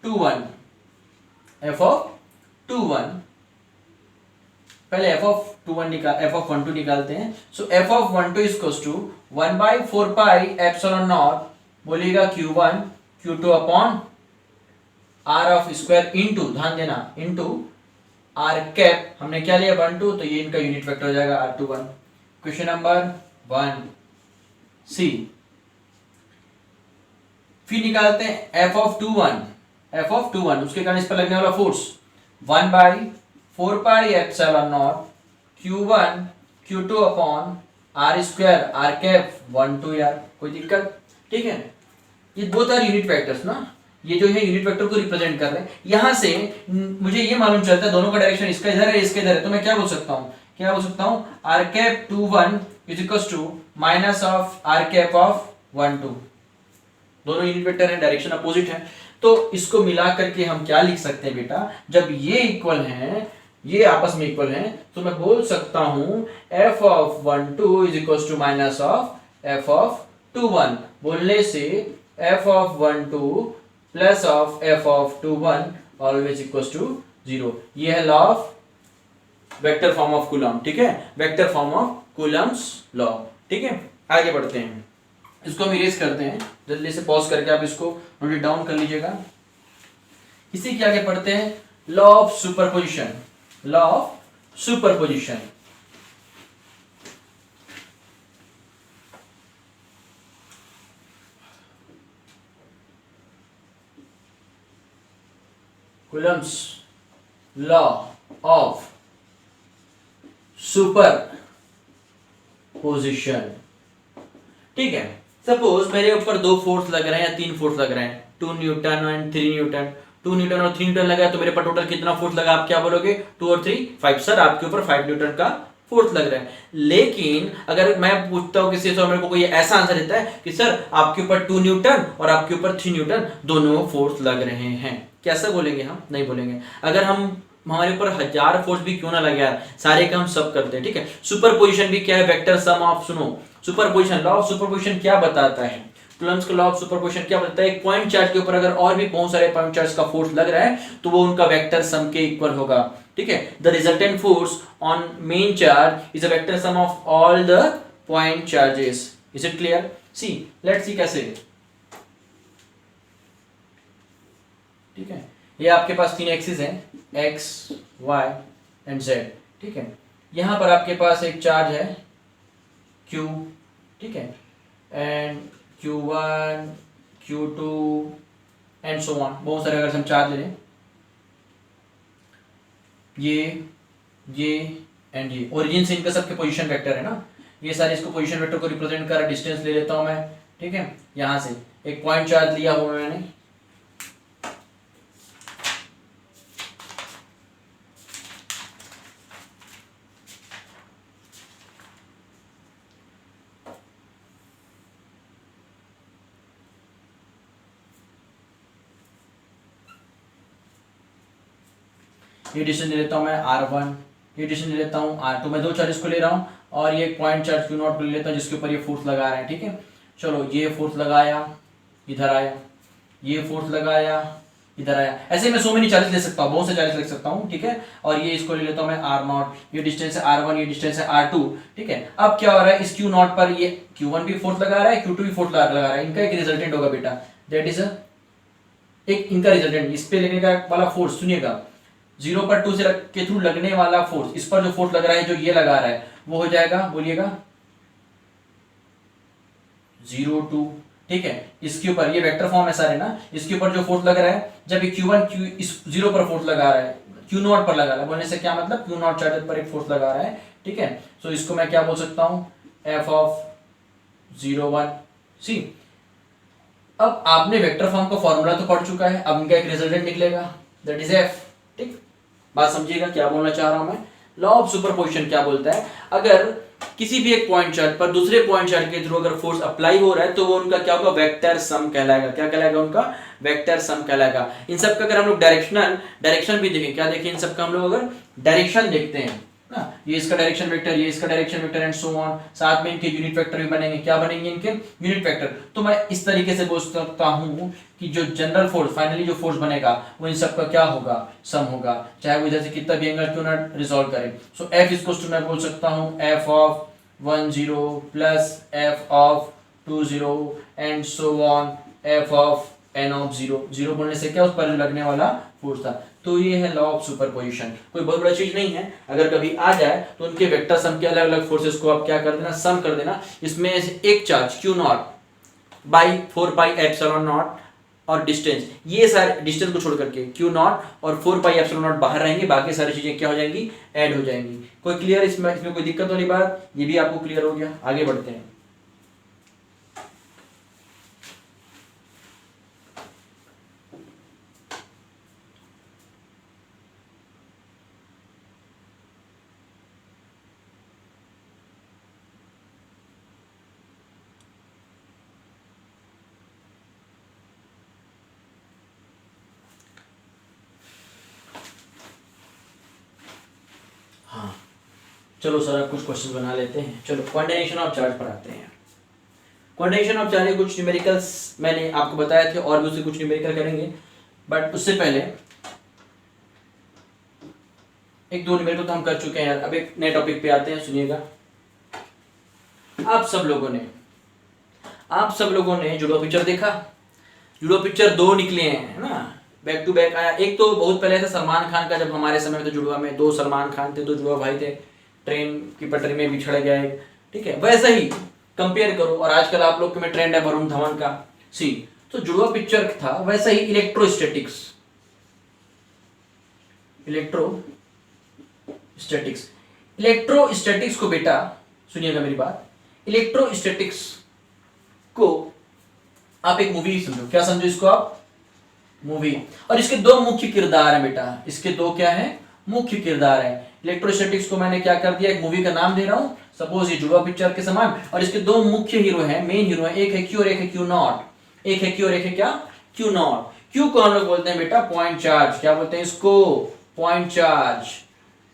2 1, f ऑफ 2 1, पहले f ऑफ 2 1 निकाल, f ऑफ 1 2 निकालते हैं। So f of 1 2 equals to 1/4 pi epsilon naught, बोलिएगा Q1 Q2 upon r of square into, ध्यान देना, इनटू r कैप, हमने क्या लिया 1 2, तो ये इनका यूनिट वेक्टर हो जाएगा r2 1। क्वेश्चन नंबर 1 सी। फिर निकालते हैं f ऑफ 2 1, f ऑफ 2 1, उसके कारण इस पर लगने वाला force 1/4 pi epsilon not Q1 Q2 upon r square r cap 1 2। यार कोई दिक्कत? ठीक है, ये बोथ आर यूनिट वेक्टर्स ना, ये जो है यूनिट वेक्टर को रिप्रेजेंट कर रहे हैं। यहां से मुझे ये मालूम चलता है दोनों का डायरेक्शन इसका इधर है इसका इधर है, तो मैं क्या बोल सकता हूं, क्या बोल सकता हूं, r cap 2 1 is equals to minus of r cap of 1 2। दोनों यूनिट वेक्टर हैं, डायरेक्शन अपोजिट है, तो इसको मिला करके हम क्या लिख सकते हैं बेटा, जब ये इक्वल हैं, ये आपस में इक्वल हैं, तो मैं बोल सकता हूं f of 1 2 is equals to minus of f of 2 1। बोलने से f of 1 2 plus of f of 2 1 always equals to 0। ये है law of vector form of Coulomb. ठीक है, vector form of Coulomb's law. ठीक है, आगे बढ़ते हैं, इसको हम इरेज करते हैं, जल्दी से पॉज करके आप इसको नोट डाउन कर लीजिएगा। इसी के आगे पढ़ते हैं law of superposition, law of superposition. Coulomb's law of superposition. ठीक है, सपोज मेरे ऊपर 2 फोर्स लग रहे हैं या 3 फोर्स लग रहे हैं, 2 न्यूटन एंड 3 न्यूटन, 2 न्यूटन और 3 न्यूटन लगा है, तो मेरे पर टोटल कितना फोर्स लगा, आप क्या बोलोगे, 2 और 3 5। सर आपके ऊपर 5 न्यूटन का फोर्स लग रहा है। लेकिन अगर मैं पूछता हूं किसी से, मेरे को कोई ऐसा आंसर देता है कि सर आपके ऊपर 2 न्यूटन और आपके ऊपर 3 न्यूटन दोनों फोर्स लग रहे हैं, कैसा बोलेंगे हम? नहीं बोलेंगे। अगर हम हमारे ऊपर 1000 फोर्स भी क्यों ना लगे यार, सारे काम सब करते हैं। ठीक है, सुपरपोजिशन भी क्या है, वेक्टर सम ऑफ, सुनो सुपरपोजिशन, लॉ ऑफ सुपरपोजिशन क्या बताता है, कूलम्ब्स का लॉ ऑफ सुपरपोजिशन क्या बताता है, एक पॉइंट चार्ज के ऊपर अगर और भी बहुत सारे पॉइंट चार्ज का फोर्स लग रहा है तो वो उनका वेक्टर सम के इक्वल होगा। ठीक है, the resultant force on main charge is a vector sum of all the point charges. Is it clear? See let's see कैसे। ठीक है, ये आपके पास 3 एक्सिस हैं, x y एंड z। ठीक है, यहां पर आपके पास एक चार्ज है q, ठीक है, and q1 q2 and so on, बहुत सारे अगर हम चार्ज ले लें, ये एंड ये, ओरिजिन से इनका सबके पोजीशन वेक्टर है ना, ये सारे इसको पोजीशन वेक्टर को रिप्रेजेंट कर, डिस्टेंस ले लेता हूं मैं। ठीक है, यहां से एक पॉइंट चार्ज लिया हुआ मैंने, ये डिस्टेंस ले लेता हूँ मैं r1, ये डिस्टेंस ले लेता हूँ r2, मैं दो चार्जेस को ले रहा हूँ और ये पॉइंट चार्ज Q नॉट को ले लेता हूँ जिसके ऊपर ये फोर्स लगा रहा है, ठीक है। चलो ये फोर्स लगाया, इधर आया, ये फोर्स लगाया, इधर आया, ऐसे मैं 100 में नहीं 40 ले सकता हूँ, बहुत से 40 ले सकता हूँ, ठीक है। और ये इसको ले लेता हूँ मैं r0, ये डिस्टेंस है r1, ये डिस्टेंस है r2, ठीक है। अब क्या हो रहा है, इस Q नॉट पर ये Q1 भी फोर्स लगा रहा है, Q2 भी फोर्स लगा रहा है, इनका एक रिजल्टेंट होगा बेटा, दैट इज एक इनका रिजल्टेंट, इस पे लगने का वाला फोर्स सुनिएगा, 0 पर 2 से के थ्रू लगने वाला फोर्स, इस पर जो फोर्स लग रहा है, जो ये लगा रहा है, वो हो जाएगा, बोलिएगा 0 2, ठीक है। इसके ऊपर ये वेक्टर फॉर्म है सारे ना, इसके ऊपर जो फोर्स लग रहा है, जब ये Q1 इस 0 पर फोर्स लगा रहा है, Q नॉट पर लगा रहा है, बोलने से क्या मतलब, Q नॉट चार्ज पर एक फोर्स लगा रहा है, ठीक है। सो इसको मैं क्या बोल सकता हूं, F ऑफ 0 1 सी। अब आपने वेक्टर फॉर्म का फॉर्मूला तो पढ़ चुका है, अब इनका एक रिजल्टेंट निकलेगा, दैट इज F, ठीक। बात समझिएगा क्या बोलना चाह रहा हूं मैं। लॉ ऑफ सुपरपोजिशन क्या बोलता है, अगर किसी भी एक पॉइंट चार्ज पर दूसरे पॉइंट चार्ज के थ्रू अगर फोर्स अप्लाई हो रहा है तो वो उनका क्या होगा, वेक्टर सम कहलाएगा। क्या कहलाएगा, उनका वेक्टर सम कहलाएगा। इन सब का अगर हम लोग डायरेक्शन भी देखें, क्या देखें इन सब का हम लोग अगर डायरेक्शन देखते हैं ना, ये इसका डायरेक्शन वेक्टर, ये इसका direction vector and so on, साथ में इनके यूनिट वेक्टर भी बनेंगे। क्या बनेंगे इनके यूनिट वेक्टर। तो मैं इस तरीके से बोल सकता हूं कि जो जनरल फोर्स, फाइनली जो फोर्स बनेगा वो इन सब का क्या होगा, सम होगा, चाहे वो इधर से कितना भी एंगल क्यों ना रिजॉल्व करे। सो F इक्वल्स टू मैं बोल सकता हूं F of 1 0 plus F of 2 0 and so on F of n of 0। 0 बोलने से क्या, उस पर लगने वाला फोर्स था। तो ये है लॉ ऑफ सुपरपोजिशन, कोई बहुत बड़ा चीज नहीं है। अगर कभी आ जाए तो उनके वेक्टर सम के अलग अलग फोर्सेस को आप क्या कर देना, सम कर देना। इसमें एक charge Q not by 4 pi epsilon not और डिस्टेंस, ये सारे डिस्टेंस को छोड़ करके Q नॉट और 4 पाई एप्सिलॉन नॉट बाहर रहेंगे, बाकी सारी चीजें क्या हो जाएंगी, ऐड हो जाएंगी। कोई क्लियर, इसमें कोई दिक्कत वाली बात, ये भी आपको क्लियर हो गया। आगे बढ़ते हैं। हाँ चलो सर, अब कुछ क्वेश्चन बना लेते हैं। चलो क्वांटिनेशन ऑफ चार्ज पर आते हैं। क्वांटिनेशन ऑफ चार्ज कुछ न्यूमेरिकल्स मैंने आपको बताया थे, और भी उससे कुछ न्यूमेरिकल करेंगे, बट उससे पहले एक दो न्यूमेरिकल तो हम कर चुके हैं यार। अब एक नए टॉपिक पे आते हैं, सुनिएगा। आप सब लोगों ने जुड़वा पिक्चर देखा। जुड़वा पिक्चर दो निकले हैं ना, बैक टू बैक आया। एक तो बहुत पहले था सलमान खान का, जब हमारे समय में तो जुड़वा में दो सलमान खान थे, दो जुड़वा भाई थे, ट्रेन की पटरी में बिछड़ गया, ठीक है। वैसा ही कंपेयर करो, और आजकल आप लोग में ट्रेंड है वरुण धवन का, सी। तो जुड़वा पिक्चर था, वैसा ही इलेक्ट्रोस्टैटिक्स को बेटा सुनिएगा मेरी बात, इलेक्ट्रोस्टैटिक्स को आप एक मूवी समझो। क्या समझो इसको आप, मूवी। और इसके दो मुख्य किरदार हैं बेटा, इसके दो क्या है, मुख्य किरदार हैं। इलेक्ट्रोस्टैटिक्स को मैंने क्या कर दिया, एक मूवी का नाम दे रहा हूं, सपोज ये जुड़वा पिक्चर के समान, और इसके दो मुख्य हीरो हैं, मेन हीरो हैं, एक है Q और एक है Q नॉट। एक है Q और एक है क्या, Q नॉट। Q को हम लोग बोलते हैं बेटा पॉइंट चार्ज। क्या बोलते हैं इसको, पॉइंट चार्ज,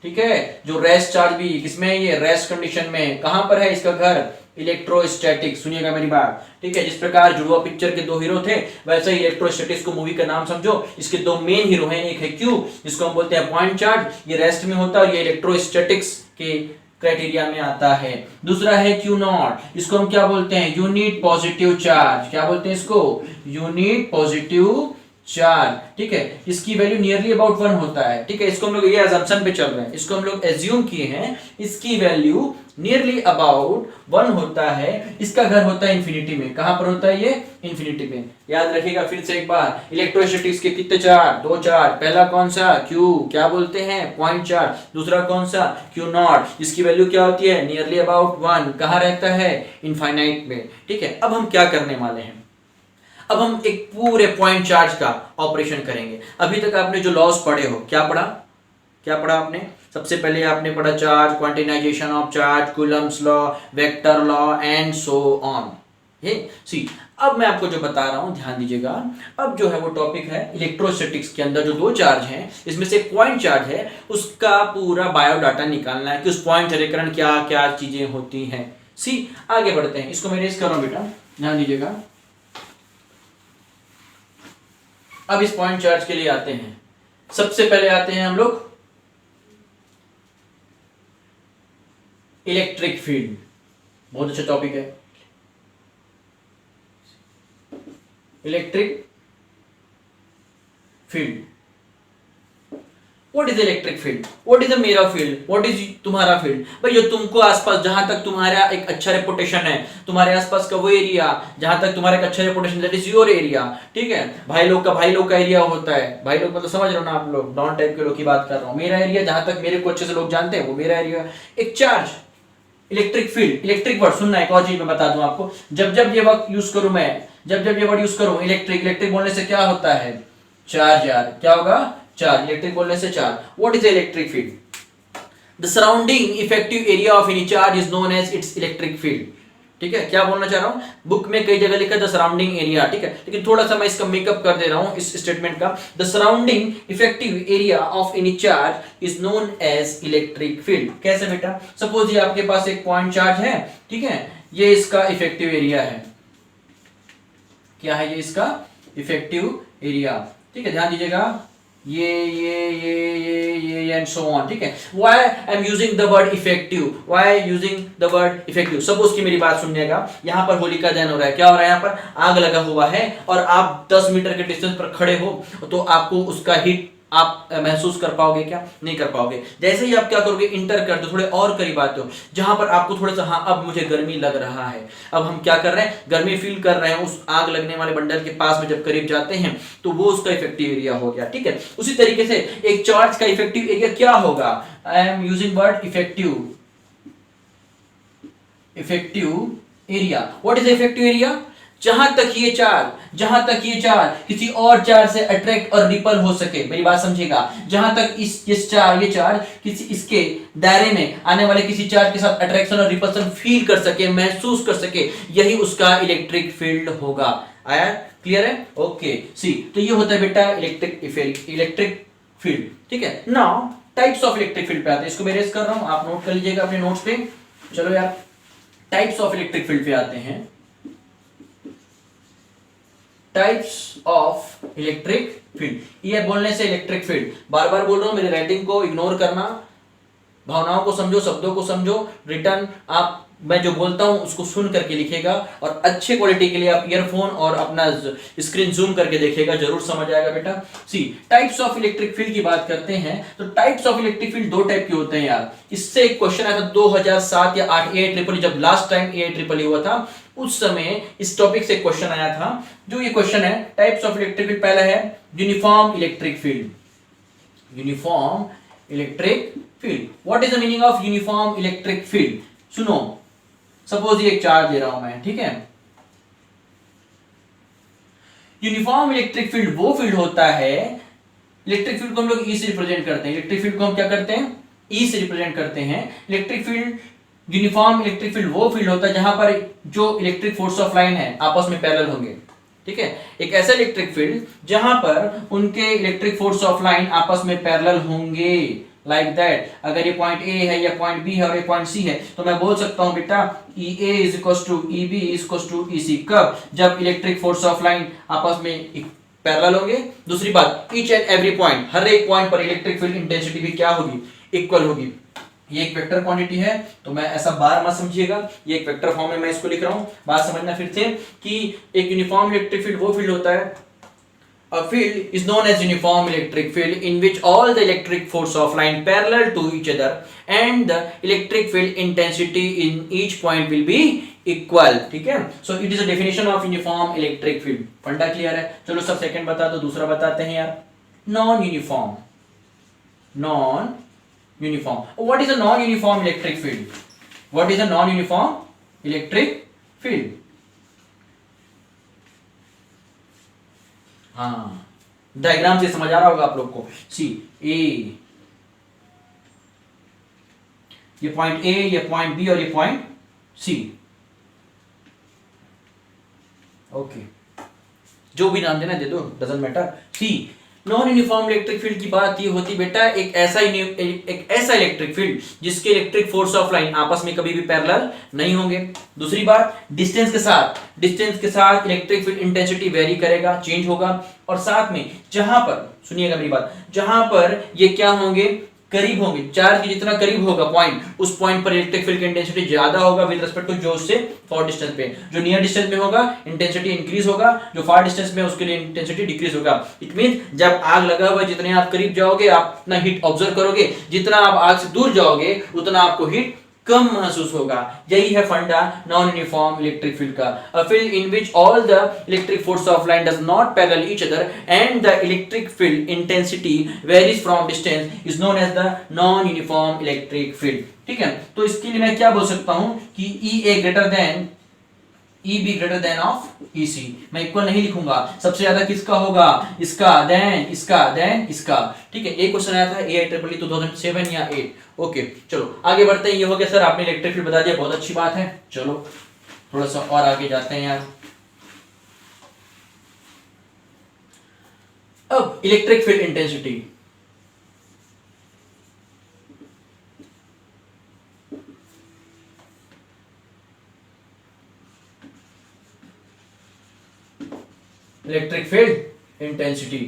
ठीक है। जो रेस्ट चार्ज भी किसमें है, ये रेस्ट कंडीशन में। कहां पर है इसका घर, इलेक्ट्रोस्टैटिक। सुनिएगा मेरी बात, ठीक है। जिस प्रकार जुड़वा पिक्चर के दो हीरो थे, वैसे ही इलेक्ट्रोस्टैटिक्स को मूवी का नाम समझो। इसके दो मेन हीरो हैं, एक है Q जिसको हम बोलते हैं पॉइंट चार्ज, ये रेस्ट में होता है, और ये इलेक्ट्रोस्टैटिक्स के क्राइटेरिया में आता है। दूसरा है Q नॉट, इसको हम क्या बोलते हैं, यूनिट पॉजिटिव चार्ज। क्या बोलते हैं इसको, यूनिट पॉजिटिव चार्ज, ठीक है। इसकी वैल्यू नियरली अबाउट 1 होता है, ठीक है। इसको हम लोग ये अजम्पशन पे चल रहे हैं, इसको हम लोग एज्यूम किए हैं, इसकी वैल्यू नियरली अबाउट 1 होता है। इसका घर होता है इंफिनिटी में। कहां पर होता है ये, इंफिनिटी में। याद रखिएगा फिर से एक बार, इलेक्ट्रोस्टैटिक्स के कितने चार्ज, दो चार्ज। पहला कौन सा, Q, क्या बोलते हैं, पॉइंट चार्ज। दूसरा कौन सा, Q नॉट, इसकी वैल्यू क्या होती है, नियरली अबाउट 1। कहां रहता है, इनफाइनाइट में, ठीक है। अब हम क्या करने वाले हैं, अब हम एक पूरे पॉइंट चार्ज का ऑपरेशन करेंगे। अभी तक आपने जो लॉस पढ़े हो, क्या पढ़ा आपने, सबसे पहले आपने पढ़ा charge, quantization of charge, coulomb's law, vector law and so on. See अब मैं आपको जो बता रहा हूं ध्यान दीजिएगा, अब जो है वो टॉपिक है इलेक्ट्रोस्टैटिक्स के अंदर जो दो चार्ज हैं इसमें से एक पॉइंट चार्ज है, उसका पूरा बायोडाटा निकालना है कि उस पॉइंट चार्ज के कारण क्या क्या चीजें होती हैं। सी आगे बढ़ते हैं, इसको मैं रेस कर रहा हूं बेटा, ध्यान दीजिएगा। अब इस पॉइंट चार्ज के लिए आते हैं, सबसे पहले आते हैं हम लोग इलेक्ट्रिक फील्ड, बहुत अच्छा टॉपिक है electric field. What is electric field, what is the मेरा फील्ड, व्हाट इज तुम्हारा फील्ड। भाई जो तुमको आसपास, जहां तक तुम्हारा एक अच्छा रेपुटेशन है, तुम्हारे आसपास का वो एरिया जहां तक तुम्हारा एक अच्छा reputation, that is your area, ठीक है। भाई लोग का एरिया होता है, भाई लोग मतलब समझ रहे हो ना आप लोग, डॉन टाइप के लोग की बात कर रहा हूं। मेरा एरिया जहां तक मेरे को अच्छे से लोग जानते हैं वो मेरा एरिया। एक charge, electric field, electric word सुनना, एक और चीज मैं बता दूं आपको, जब जब ये वर्ड यूज करूं मैं, जब जब ये वर्ड यूज करूं इलेक्ट्रिक, इलेक्ट्रिक बोलने से क्या होता है, चार्ज यार, क्या होगा, चार्ज। इलेक्ट्रिक बोलने से charge. What is electric field, the surrounding effective area of any charge is known as its electric field. ठीक है, क्या बोलना चाह रहा हूं, बुक में कई जगह लिखा है द सराउंडिंग एरिया, ठीक है, लेकिन थोड़ा सा मैं इसका मेकअप कर दे रहा हूं इस स्टेटमेंट का। The surrounding effective area of any charge is known as electric field. कैसे बेटा, सपोज ये आपके पास एक पॉइंट चार्ज है, ठीक है, ये इसका इफेक्टिव एरिया है, क्या है ये इसका इफेक्टिव एरिया, ठीक है, ध्यान दीजिएगा, ये एंड सो ऑन, ठीक है। Why I am using the word effective, why using the word effective, suppose की मेरी बात सुनिएगा, यहां पर होलिका दहन हो रहा है, क्या हो रहा है, यहां पर आग लगा हुआ है और आप 10 मीटर के डिस्टेंस पर खड़े हो, तो आपको उसका हीट आप महसूस कर पाओगे क्या, नहीं कर पाओगे। जैसे ही आप क्या करोगे, इंटर कर दो, थोड़े और करीब आते हो, जहां पर आपको थोड़ा सा, हाँ अब मुझे गर्मी लग रहा है, अब हम क्या कर रहे हैं, गर्मी फील कर रहे हैं, उस आग लगने वाले बंडल के पास में जब करीब जाते हैं तो वो उसका इफेक्टिव एरिया हो गया, ठीक है। उसी तरीके से एक चार्ज का इफेक्टिव एरिया क्या होगा, I am using word effective, effective area. What is effective area, जहां तक ये चार्ज किसी और चार्ज से अट्रैक्ट और रिपल हो सके, मेरी बात समझिएगा, जहां तक ये चार्ज किसी इसके दायरे में आने वाले किसी चार्ज के साथ अट्रैक्शन और रिपल्सन फील कर सके, महसूस कर सके, यही उसका इलेक्ट्रिक फील्ड होगा। आया, क्लियर है, ओके। सी, तो ये होता है बेटा इलेक्ट्रिक फील्ड, ठीक है। Now types of electric field पे आते हैं, इसको मैं रेस कर रहा हूं, आप नोट कर लीजिएगा अपने नोट्स पे। चलो यार, टाइप्स ऑफ इलेक्ट्रिक फील्ड पे आते हैं। टाइप्स ऑफ इलेक्ट्रिक फील्ड, ये बोलने से इलेक्ट्रिक फील्ड, बार बार बोल रहा हूं, मेरी राइटिंग को इग्नोर करना, भावनाओं को समझो, शब्दों को समझो, रिटर्न आप मैं जो बोलता हूं उसको सुन करके लिखेगा, और अच्छे क्वालिटी के लिए आप ईयरफोन और अपना स्क्रीन जूम करके देखिएगा, जरूर समझ आएगा बेटा। सी, टाइप्स ऑफ इलेक्ट्रिक फील्ड की बात करते हैं, तो टाइप्स ऑफ इलेक्ट्रिक फील्ड दो टाइप के होते हैं यार। इससे एक क्वेश्चन आया था 2007 या 8 AIEEE, जब लास्ट टाइम AIEEE हुआ था, उस समय इस टॉपिक से क्वेश्चन आया था। जो ये क्वेश्चन है, टाइप्स ऑफ इलेक्ट्रिक फील्ड, पहला है uniform electric field, uniform electric field. What is the meaning of uniform electric field, सुनो, सपोज ये एक चार्ज दे रहा हूं मैं, ठीक है, यूनिफॉर्म इलेक्ट्रिक फील्ड वो फील्ड होता है, इलेक्ट्रिक फील्ड को हम लोग ई से रिप्रेजेंट करते हैं, इलेक्ट्रिक फील्ड को हम क्या करते हैं, ई से रिप्रेजेंट करते हैं। Electric field, uniform electric field वो फील्ड होता है जहां पर जो इलेक्ट्रिक फोर्स ऑफ लाइन है आपस में पैरेलल होंगे, ठीक है। एक ऐसा इलेक्ट्रिक फील्ड जहां पर उनके इलेक्ट्रिक फोर्स ऑफ लाइन आपस में पैरेलल होंगे, लाइक दैट। अगर ये पॉइंट ए है या पॉइंट बी है और ये पॉइंट सी है, तो मैं बोल सकता हूं बेटा E A is equal to E B is equal to E C. कब, जब इलेक्ट्रिक फोर्स ऑफ लाइन आपस में पैरेलल होंगे। दूसरी बात, ईच एंड एवरी पॉइंट, हर एक पॉइंट पर इलेक्ट्रिक फील्ड इंटेंसिटी भी क्या होगी, इक्वल होगी। ये एक वेक्टर क्वांटिटी है, तो मैं ऐसा बार मत समझिएगा, ये एक वेक्टर फॉर्म में मैं इसको लिख रहा हूं। बात समझना फिर से कि एक यूनिफॉर्म इलेक्ट्रिक फील्ड वो फील्ड होता है, a field is known as uniform electric field in which all the electric force of line parallel to each other and the electric field intensity in each point will be equal, ठीक है। so it is a definition of uniform electric field। फंडा clear है। चलो सब second बता दो, दूसरा बताते हैं यार, non uniform, non uniform. what is a non uniform electric field, what is a non uniform electric field? हाँ, डायग्राम से समझ आ रहा होगा आप लोग को। सी, ए, ये पॉइंट ए, ये पॉइंट बी और ये पॉइंट सी। ओके, जो भी नाम देना दे दो, doesn't matter. See, non uniform electric field की बात ये होती बेटा एक ऐसा इलेक्ट्रिक फील्ड जिसके इलेक्ट्रिक फोर्स ऑफ लाइन आपस में कभी भी पैरेलल नहीं होंगे। दूसरी बात, डिस्टेंस के साथ इलेक्ट्रिक फील्ड इंटेंसिटी वेरी करेगा, चेंज होगा। और साथ में जहां पर, सुनिएगा मेरी बात, जहां पर ये क्या होंगे, करीब होंगे, चार्ज के जितना करीब होगा पॉइंट, उस पॉइंट पर इलेक्ट्रिक फील्ड की इंटेंसिटी ज्यादा होगा विद रिस्पेक्ट टू जो उससे फॉर डिस्टेंस पे। जो नियर डिस्टेंस में होगा इंटेंसिटी इंक्रीज होगा, जो फार डिस्टेंस में उसके लिए इंटेंसिटी डिक्रीज होगा। इट मींस जब आग लगा हुआ, जितने आप करीब जाओगे आप उतना हीट ऑब्जर्व करोगे, जितना आप आग से दूर जाओगे उतना आपको हीट कम महसूस होगा। यही है फंडा नॉन यूनिफॉर्म इलेक्ट्रिक फील्ड का। A field in which all the electric force of line does not parallel each other and the electric field intensity varies from distance is known as the non uniform electric field. ठीक है, तो इसके लिए मैं क्या बोल सकता हूं कि E greater than EB greater than of EC। मैं इक्वल नहीं लिखूंगा, सबसे ज्यादा किसका होगा, इसका, देन इसका, देन इसका। ठीक है, एक क्वेश्चन आया था AIEEE 2007 या 8। ओके, चलो आगे बढ़ते हैं। ये हो गया सर, आपने इलेक्ट्रिक फील्ड बता दिया, बहुत अच्छी बात है। चलो थोड़ा सा और आगे जाते हैं यार। अब electric field intensity, electric field intensity.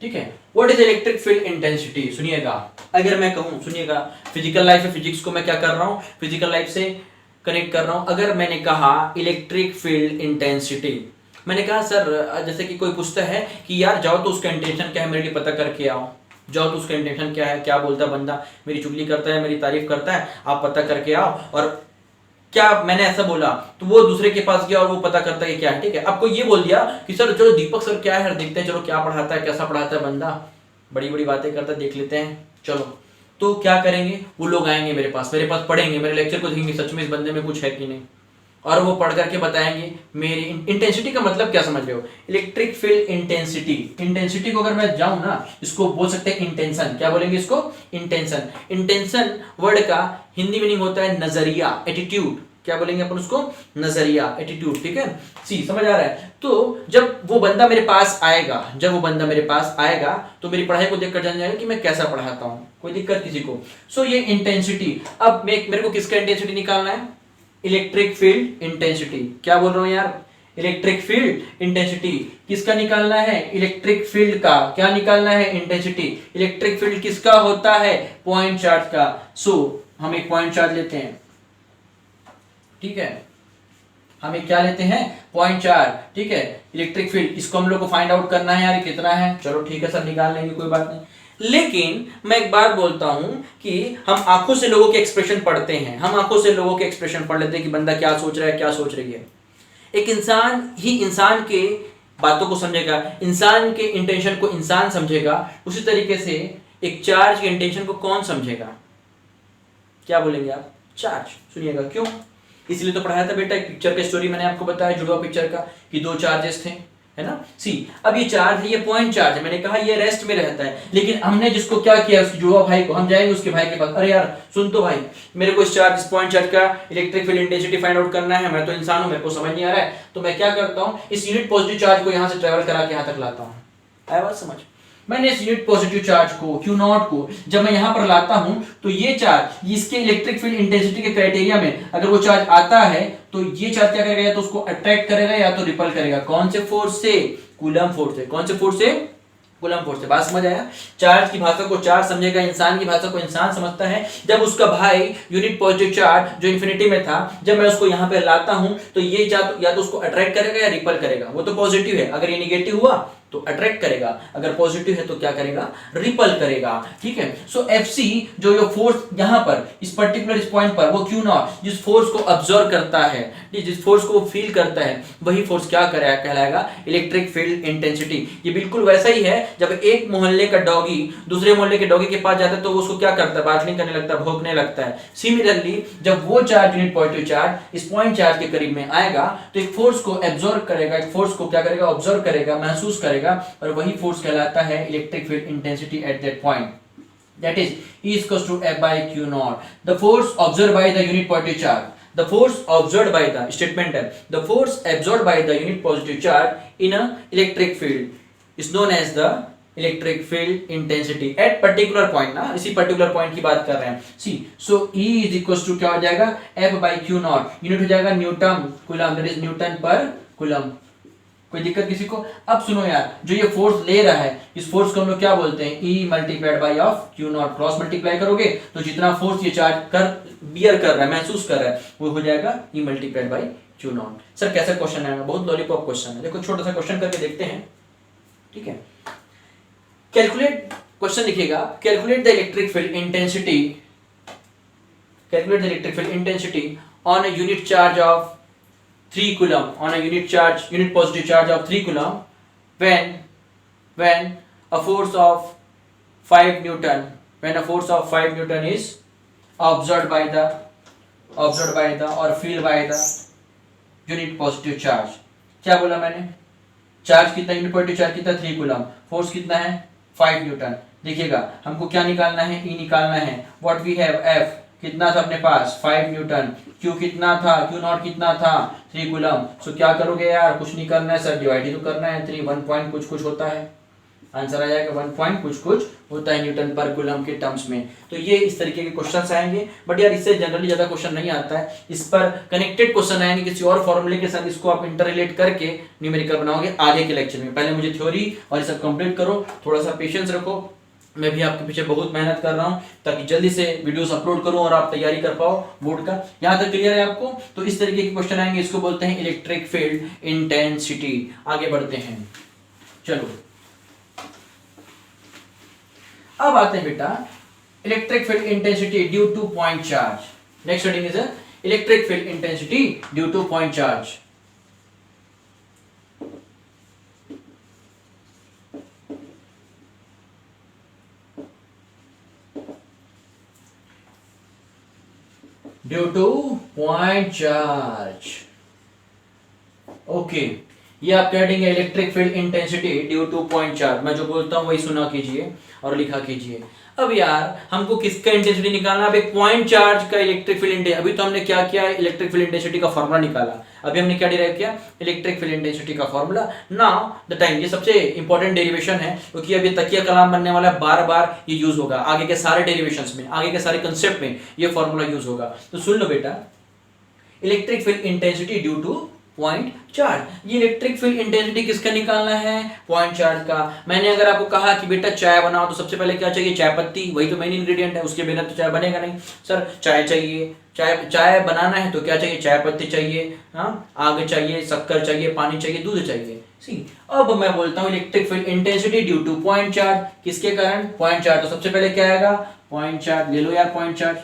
ठीक है, what is electric field intensity? सुनिएगा, अगर मैं कहूं, सुनिएगा, फिजिकल लाइफ से फिजिक्स को मैं क्या कर रहा हूं, फिजिकल लाइफ से कनेक्ट कर रहा हूं। अगर मैंने कहा इलेक्ट्रिक फील्ड इंटेंसिटी, मैंने कहा सर जैसे कि कोई पूछता है कि यार जाओ तो उसका इंटेंशन क्या है मेरे लिए पता करके आओ, जाओ तो उसका इंटेंशन क्या है, क्या बोलता है बंदा, मेरी चुगली करता है, मेरी तारीफ करता है, आप पता करके आओ। और क्या मैंने ऐसा बोला तो वो दूसरे के पास गया और वो पता करता है क्या है। ठीक है, आपको ये बोल दिया कि सर चलो दीपक सर क्या है, देखते हैं, चलो क्या पढ़ाता है, कैसा पढ़ाता है बंदा, बड़ी बड़ी बातें करता है, देख लेते हैं। चलो, तो क्या करेंगे, वो लोग आएंगे मेरे पास पढ़ेंगे, मेरे लेक्चर को देखेंगे, सच में इस बंदे में कुछ है कि नहीं, और वो पढ़ करके बताएंगे मेरी इंटेंसिटी का मतलब क्या समझ रहे हो, इलेक्ट्रिक फील्ड इंटेंसिटी। इंटेंसिटी को अगर मैं जाऊं ना, इसको बोल सकते हैं इंटेंशन। क्या बोलेंगे इसको, इंटेंशन। इंटेंशन वर्ड का हिंदी मीनिंग होता है नजरिया, एटीट्यूड। क्या बोलेंगे अपन उसको, नजरिया, एटीट्यूड। ठीक है, सी समझ आ रहा है। तो जब वो बंदा मेरे पास आएगा, तो मेरी पढ़ाई को देखकर जान जाएगा कि मैं कैसा पढ़ाता हूं, कोई दिक्कत किसी को। सो ये इंटेंसिटी। अब मेरे को किसका इंटेंसिटी निकालना है, इलेक्ट्रिक फील्ड इंटेंसिटी। क्या बोल रहा हूं यार, इलेक्ट्रिक फील्ड इंटेंसिटी किसका निकालना है, इलेक्ट्रिक फील्ड का। क्या निकालना है, इंटेंसिटी। इलेक्ट्रिक फील्ड किसका होता है, पॉइंट चार्ज का। सो हम एक पॉइंट चार्ज लेते हैं। ठीक है, हमें क्या लेते हैं, पॉइंट चार्ज। ठीक है, इलेक्ट्रिक फील्ड, इसको हम लोग को फाइंड आउट करना है यार, कितना है। चलो ठीक है सर, निकाल लेंगे, कोई बात नहीं। लेकिन मैं एक बात बोलता हूं कि हम आंखों से लोगों के एक्सप्रेशन पढ़ते हैं, हम आंखों से लोगों के एक्सप्रेशन पढ़ लेते हैं कि बंदा क्या सोच रहा है, क्या सोच रही है। एक इंसान ही इंसान के बातों को समझेगा, इंसान के इंटेंशन को इंसान समझेगा, उसी तरीके से एक चार्ज के इंटेंशन को कौन समझेगा। क्या बोलेंगे आप, चार्ज। सुनिएगा क्यों, इसलिए तो पढ़ाया था बेटा, एक पिक्चर का स्टोरी मैंने आपको बताया, जुड़वा पिक्चर का, कि दो चार्जेस थे, है ना। सी, अब ये चार्ज है, ये पॉइंट चार्ज है, मैंने कहा ये रेस्ट में रहता है। लेकिन हमने जिसको क्या किया, उसके जुड़वा भाई को, हम जाएंगे उसके भाई के पास, अरे यार सुन तो भाई, मेरे को इस पॉइंट चार्ज का electric field intensity find out करना है, मैं तो इंसान हूं, मेरे को समझ नहीं आ रहा है। तो मैं क्या करता हूं, इस यूनिट पॉजिटिव चार्ज को यहां से ट्रेवल करा के यहां तक लाता हूं। आया बात समझ। मैंने इस यूनिट पॉजिटिव चार्ज को, Q0 को जब मैं यहां पर लाता हूं, तो ये चार्ज इसके इलेक्ट्रिक फील्ड इंटेंसिटी के क्राइटेरिया में अगर वो चार्ज आता है, तो ये चार्ज क्या करेगा, या तो उसको अट्रैक्ट करेगा या तो रिपल करेगा। कौन से फोर्स से, कूलम फोर्स से। कौन से फोर्स से, कूलम फोर्स से। बात समझ आया। चार्ज की भाषा को चार्ज समझेगा, इंसान की भाषा को इंसान समझता है। जब उसका भाई यूनिट पॉजिटिव चार्ज जो इन्फिनिटी में था, जब मैं उसको यहाँ पे लाता हूं, तो ये चार्ज या तो उसको अट्रैक्ट करेगा या रिपल करेगा। वो तो पॉजिटिव है, अगर ये निगेटिव हुआ तो अट्रैक्ट करेगा, अगर पॉजिटिव है तो क्या करेगा, रिपल करेगा। ठीक है, सो Fc जो फोर्स यहाँ पर इस पर्टिकुलर इस पॉइंट पर, वो Q0 जिस फोर्स को ऑब्जर्व करता है, जिस फोर्स को फील करता है, वही फोर्स क्या कहलाएगा, इलेक्ट्रिक फील्ड इंटेंसिटी। ये बिल्कुल वैसा ही है, जब एक मोहल्ले का डॉगी दूसरे मोहल्ले के डॉगी के पास जाता है, तो वो उसको क्या करता है, बार्गेनिंग करने लगता है, भौंकने लगता है। सिमिलरली जब वो चार्ज, यूनिट पॉजिटिव चार्ज इस पॉइंट चार्ज के करीब में आएगा, तो एक फोर्स को एब्जॉर्ब करेगा, एक फोर्स को क्या करेगा, ऑब्जर्व करेगा, महसूस करेगा, और वही फोर्स कहलाता है electric field intensity at that point. That is E is equals to F by Q0. The force observed by the unit positive charge, the force observed by the statement है the force absorbed by the unit positive charge in a electric field is known as the electric field intensity at particular point ना, इसी particular point की बात कर रहे हैं। See so E is equal to क्या हो जाएगा F by Q not, unit हो जाएगा newton coulomb, that is newton per coulomb. कोई दिक्कत किसी को? अब सुनो यार, जो ये फोर्स ले रहा है इस फोर्स को हम लोग क्या बोलते हैं E multiplied by of Q not, cross multiply करोगे तो जितना फोर्स ये चार्ज कर बियर कर रहा है, महसूस कर रहा है, वो हो जाएगा E multiplied by Q not. Sir कैसा क्वेश्चन है? बहुत लॉलीपॉप क्वेश्चन है। देखो छोटा सा क्वेश्चन करके देखते हैं, ठीक है। कैलकुलेट, क्वेश्चन लिखिएगा, calculate the electric field intensity, calculate the electric field intensity on a unit charge of 3 coulomb, on a unit charge, unit positive charge of 3 coulomb when a force of 5 Newton, when a force of 5 Newton is observed by the or feel by the unit positive charge. क्या बोला मैंने? Charge कितना, unit positive charge कितना 3 coulomb, force कितना है 5 Newton. देखिएगा हमको क्या निकालना है, E निकालना है। व्हाट वी हैव, F कितना था अपने पास 5 न्यूटन, Q कितना था, Q नॉट कितना था 3 कूलम। सो क्या करोगे यार, कुछ नहीं करना है सर, डिवाइड ही तो करना है। 3 1 पॉइंट कुछ कुछ होता है, आंसर आ जाएगा 1 पॉइंट कुछ कुछ होता है न्यूटन पर कूलम के टर्म्स में। तो ये इस तरीके के क्वेश्चंस आएंगे, बट यार इससे जनरली ज्यादा क्वेश्चन नहीं आता है। इस पर कनेक्टेड क्वेश्चन आएंगे किसी और फॉर्मूले के साथ, इसको आप इंटर रिलेट करके न्यूमेरिकल बनाओगे आगे के लेक्चर में। पहले मुझे थ्योरी और ये सब कंप्लीट करो, थोड़ा सा पेशेंस रखो। मैं भी आपके पीछे बहुत मेहनत कर रहा हूं ताकि जल्दी से वीडियोस अपलोड करूं और आप तैयारी कर पाओ बोर्ड का। यहां तक क्लियर है आपको? तो इस तरीके के क्वेश्चन आएंगे, इसको बोलते हैं इलेक्ट्रिक फील्ड इंटेंसिटी। आगे बढ़ते हैं, चलो अब आते हैं बेटा electric field intensity due two point charge. Next heading is electric field intensity due two point charge. Due two point charge, okay. ये आपका हेडिंग है electric field intensity due two point charge. मैं जो बोलता हूं वही सुना कीजिए और लिखा कीजिए। अब यार हमको किसका इंटेंसिटी निकालना? अब एक पॉइंट चार्ज का इलेक्ट्रिक फील्ड इंटेंसिटी। अभी तो हमने क्या किया, इलेक्ट्रिक फील्ड इंटेंसिटी का फॉर्मूला निकाला। अभी हमने क्या डिराइव किया, इलेक्ट्रिक फील्ड इंटेंसिटी का फॉर्मूला। नाउ द टाइम, ये सबसे इंपॉर्टेंट डेरिवेशन है क्योंकि अभी तकिया कलाम बनने वाला है, बार बार ये यूज होगा आगे के सारे डेरिवेशंस में, आगे के सारे कंसेप्ट में ये फॉर्मूला यूज होगा। तो सुन लो बेटा, electric field intensity due two point charge. ये इलेक्ट्रिक फील्ड इंटेंसिटी किसका निकालना है? पॉइंट चार्ज का। मैंने अगर आपको कहा कि बेटा चाय बनाओ तो सबसे पहले क्या चाहिए? चाय पत्ती, वही तो मेन इंग्रेडिएंट है, उसके बिना तो चाय बनेगा नहीं। सर चाय चाहिए, चाय बनाना है तो क्या चाहिए? चाय पत्ती चाहिए, हाँ, आग चाहिए, शक्कर चाहिए, पानी चाहिए, दूध चाहिए। सी अब मैं बोलता हूँ electric field intensity due two point charge, किसके कारण? Point charge. तो सबसे पहले क्या आएगा? Point charge. ले लो यार पॉइंट चार्ज,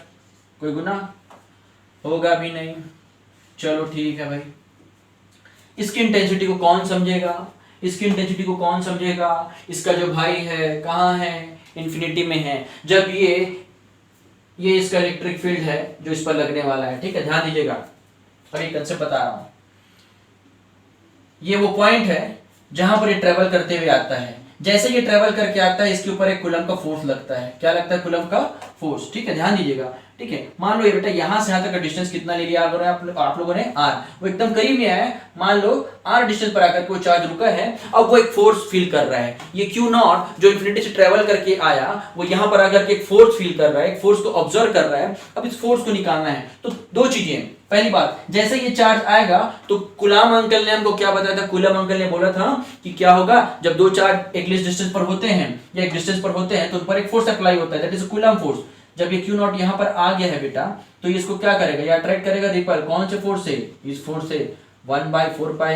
कोई गुना होगा भी नहीं। चलो ठीक है भाई, इसकी इंटेंसिटी को कौन समझेगा? इसकी इंटेंसिटी को कौन समझेगा? इसका जो भाई है कहाँ है? इन्फिनिटी में है। जब ये इसका इलेक्ट्रिक फील्ड है जो इस पर लगने वाला है, ठीक है, ध्यान दीजिएगा और ये कंसेप्ट बता रहा हूं। ये वो पॉइंट है जहां पर ये ट्रेवल करते हुए आता है। जैसे ये ट्रेवल करके आता है इसके ऊपर एक कूलम का फोर्स लगता है। क्या लगता है? कूलम का फोर्स, ठीक है, ध्यान दीजिएगा, ठीक है। मान लो ये बेटा यहां से यहां तक का डिस्टेंस कितना ले लिया आप लोगों ने? r। वो एकदम करीब में आया, मान लो r डिस्टेंस पर आकर के वो चार्ज रुका है। अब वो एक फोर्स फील कर रहा है। ये q नॉट जो इन्फिनिटी से ट्रेवल करके आया वो यहां पर आकर के एक फोर्स फील कर रहा है, एक फोर्स को ऑब्जर्व कर रहा है। अब इस फोर्स को निकालना है तो दो चीजें। पहली बात, जैसे ये चार्ज आएगा तो कूलम अंकल ने हमको क्या बताया था? कूलम अंकल ने बोला था कि क्या होगा जब दो चार्ज एक डिस्टेंस पर होते हैं या एक डिस्टेंस पर होते हैं तो उन पर एक फोर्स अप्लाई होता है, दैट इज कूलम फोर्स। जब ये Q नॉट यहाँ पर आ गया है बेटा तो ये इसको क्या करेगा? ये अट्रैक्ट करेगा रिपल। कौन से फोर्स से? इस फोर्स से। 1/4 pi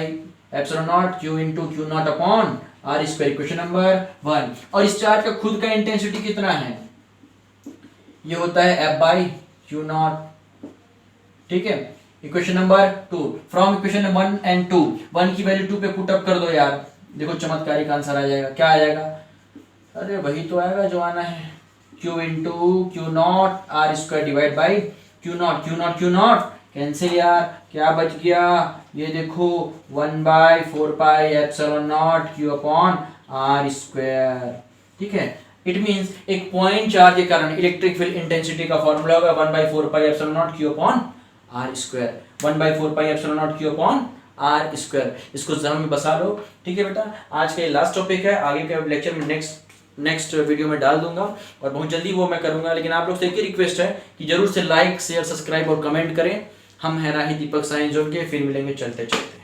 epsilon naught Q into Q not upon R square, equation number 1। और इस चार्ज का खुद का इंटेंसिटी कितना है? ये होता है F/Q नॉट, ठीक है। Equation number 2, from equation 1 and 2, 1 की वैल्यू 2 पे पुट अप कर दो यार, देखो चमत्कारिक आंसर आ जाएगा। क्या आ जाएगा? अरे वही तो आएगा जो आना है, Q into Q naught R square divide by Q naught. Q naught Q naught cancel यार, क्या बच गया? ये देखो 1/4 pi epsilon naught Q upon R square, ठीक है। इट मींस एक पॉइंट चार्ज के कारण इलेक्ट्रिक फील्ड इंटेंसिटी का फॉर्मूला होगा 1/4 pi epsilon naught Q upon R square, 1/4 pi epsilon naught Q upon R square. इसको जरा में बसा लो। ठीक है बेटा, आज का ये लास्ट टॉपिक है, आगे के लेक्चर में नेक्स्ट वीडियो में डाल दूंगा और बहुत जल्दी वो मैं करूंगा। लेकिन आप लोग से एक ही रिक्वेस्ट है कि जरूर से लाइक शेयर सब्सक्राइब और कमेंट करें। हम हैं राही दीपक साइंस जोन के, फिर मिलेंगे चलते चलते।